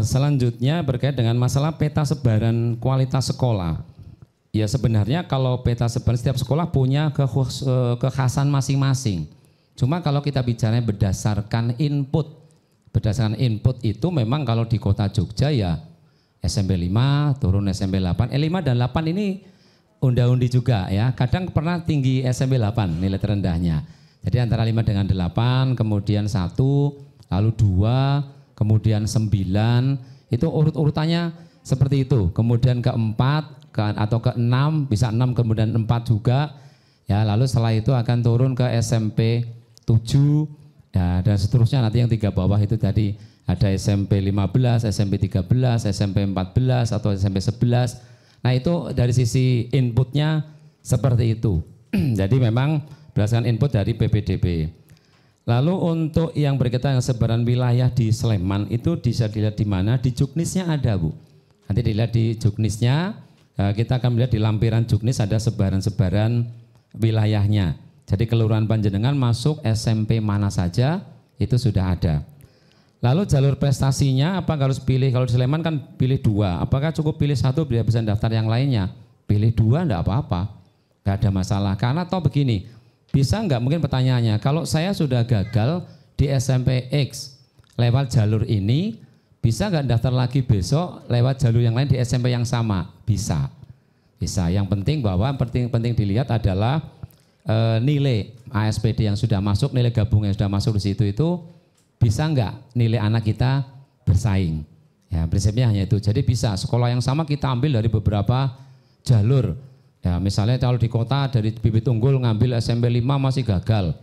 Selanjutnya berkait dengan masalah peta sebaran kualitas sekolah. Ya sebenarnya kalau peta sebaran setiap sekolah punya kekhasan masing-masing. Cuma kalau kita bicara berdasarkan input itu memang kalau di kota Jogja ya SMP 5 turun SMP 8. 5 dan 8 ini unda-undi juga ya. Kadang pernah tinggi SMP 8 nilai terendahnya. Jadi antara 5 dengan 8, kemudian 1, lalu 2, kemudian 9. Itu urut-urutannya seperti itu. Kemudian ke-4 atau ke-6, bisa 6 kemudian 4 juga. Ya, lalu setelah itu akan turun ke SMP 7 ya, dan seterusnya nanti yang 3 bawah itu tadi ada SMP 15, SMP 13, SMP 14 atau SMP 11. Nah, itu dari sisi inputnya seperti itu. Jadi memang berdasarkan input dari PPDB. Lalu untuk yang berkaitan dengan sebaran wilayah di Sleman itu bisa dilihat di mana? Di Juknisnya ada, Bu. Nanti dilihat di Juknisnya. Kita akan melihat di lampiran Juknis ada sebaran-sebaran wilayahnya. Jadi kelurahan Panjenengan masuk SMP mana saja itu sudah ada. Lalu jalur prestasinya apa harus pilih? Kalau di Sleman kan pilih 2. Apakah cukup pilih 1 biar bisa daftar yang lainnya? Pilih 2 enggak apa-apa. Enggak ada masalah. Karena atau begini, bisa enggak mungkin pertanyaannya, kalau saya sudah gagal di SMP X lewat jalur ini, bisa nggak daftar lagi besok lewat jalur yang lain di SMP yang sama? Bisa. Bisa. Yang penting bahwa penting dilihat adalah nilai ASPD yang sudah masuk, nilai gabung yang sudah masuk di situ itu bisa nggak nilai anak kita bersaing. Ya, prinsipnya hanya itu. Jadi bisa sekolah yang sama kita ambil dari beberapa jalur. Ya, misalnya kalau di kota dari Bibit Unggul ngambil SMP 5 masih gagal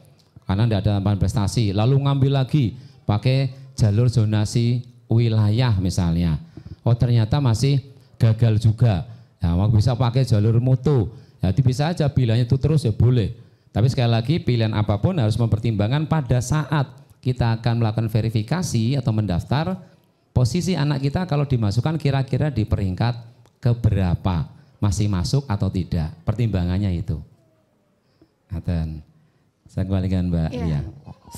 karena tidak ada tambahan prestasi. Lalu ngambil lagi pakai jalur zonasi wilayah misalnya, oh ternyata masih gagal juga, ya bisa pakai jalur mutu, jadi bisa aja pilihannya itu terus ya boleh. Tapi sekali lagi pilihan apapun harus mempertimbangkan pada saat kita akan melakukan verifikasi atau mendaftar, posisi anak kita kalau dimasukkan kira-kira di peringkat keberapa, masih masuk atau tidak, pertimbangannya itu. Ngaten. Saya kembalikan Mbak Lia.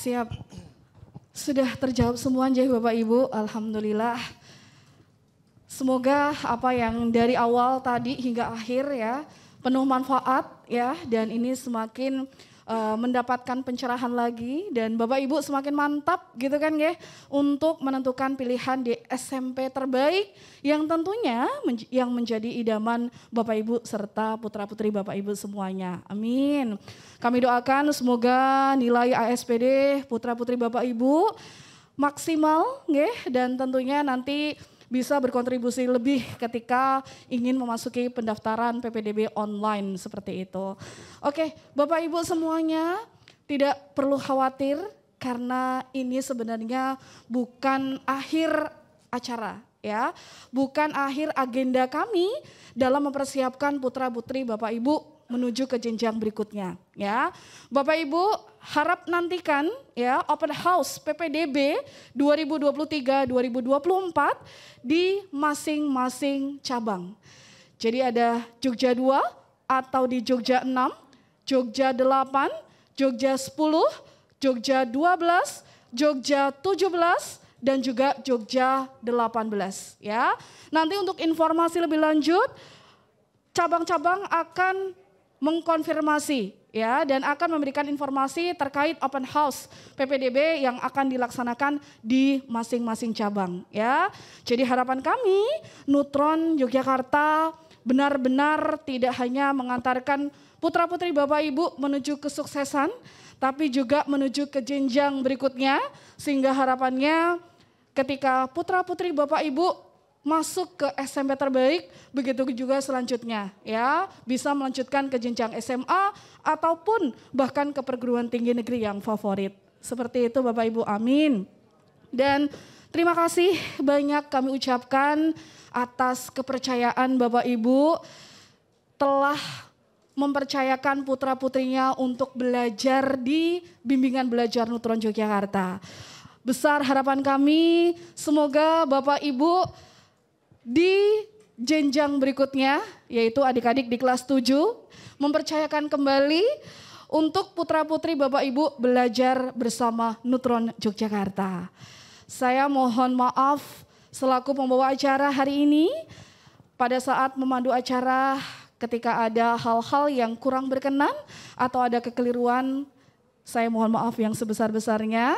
Siap. Sudah terjawab semua Bapak Ibu, alhamdulillah. Semoga apa yang dari awal tadi hingga akhir ya penuh manfaat ya, dan ini semakin mendapatkan pencerahan lagi dan Bapak Ibu semakin mantap gitu kan ya untuk menentukan pilihan di SMP terbaik yang tentunya yang menjadi idaman Bapak Ibu serta putra-putri Bapak Ibu semuanya. Amin. Kami doakan semoga nilai ASPD putra-putri Bapak Ibu maksimal nggih, dan tentunya nanti bisa berkontribusi lebih ketika ingin memasuki pendaftaran PPDB online seperti itu. Oke, Bapak Ibu semuanya tidak perlu khawatir karena ini sebenarnya bukan akhir acara ya, bukan akhir agenda kami dalam mempersiapkan putra-putri Bapak Ibu menuju ke jenjang berikutnya ya. Bapak Ibu harap nantikan ya open house PPDB 2023-2024 di masing-masing cabang. Jadi ada Jogja 2 atau di Jogja 6, Jogja 8, Jogja 10, Jogja 12, Jogja 17 dan juga Jogja 18 ya. Nanti untuk informasi lebih lanjut cabang-cabang akan mengkonfirmasi ya dan akan memberikan informasi terkait open house PPDB yang akan dilaksanakan di masing-masing cabang ya. Jadi harapan kami Nutron Yogyakarta benar-benar tidak hanya mengantarkan putra-putri Bapak Ibu menuju kesuksesan, tapi juga menuju ke jenjang berikutnya sehingga harapannya ketika putra-putri Bapak Ibu masuk ke SMP terbaik, begitu juga selanjutnya ya, bisa melanjutkan ke jenjang SMA ataupun bahkan ke perguruan tinggi negeri yang favorit. Seperti itu Bapak Ibu, amin. Dan terima kasih banyak kami ucapkan atas kepercayaan Bapak Ibu telah mempercayakan putra-putrinya untuk belajar di bimbingan belajar Nutron Yogyakarta. Besar harapan kami, semoga Bapak Ibu di jenjang berikutnya, yaitu adik-adik di kelas 7, mempercayakan kembali untuk putra-putri Bapak Ibu belajar bersama Nutron Yogyakarta. Saya mohon maaf selaku pembawa acara hari ini, pada saat memandu acara ketika ada hal-hal yang kurang berkenan atau ada kekeliruan, saya mohon maaf yang sebesar-besarnya.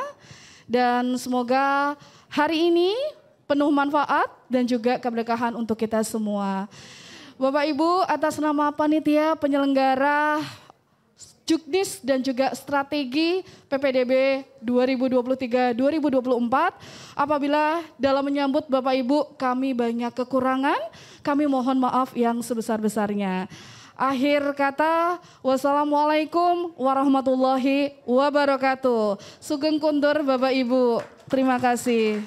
Dan semoga hari ini penuh manfaat dan juga keberkahan untuk kita semua. Bapak Ibu, atas nama panitia penyelenggara Juknis dan juga strategi PPDB 2023-2024, apabila dalam menyambut Bapak Ibu kami banyak kekurangan, kami mohon maaf yang sebesar-besarnya. Akhir kata, wassalamualaikum warahmatullahi wabarakatuh. Sugeng kundur Bapak Ibu, terima kasih.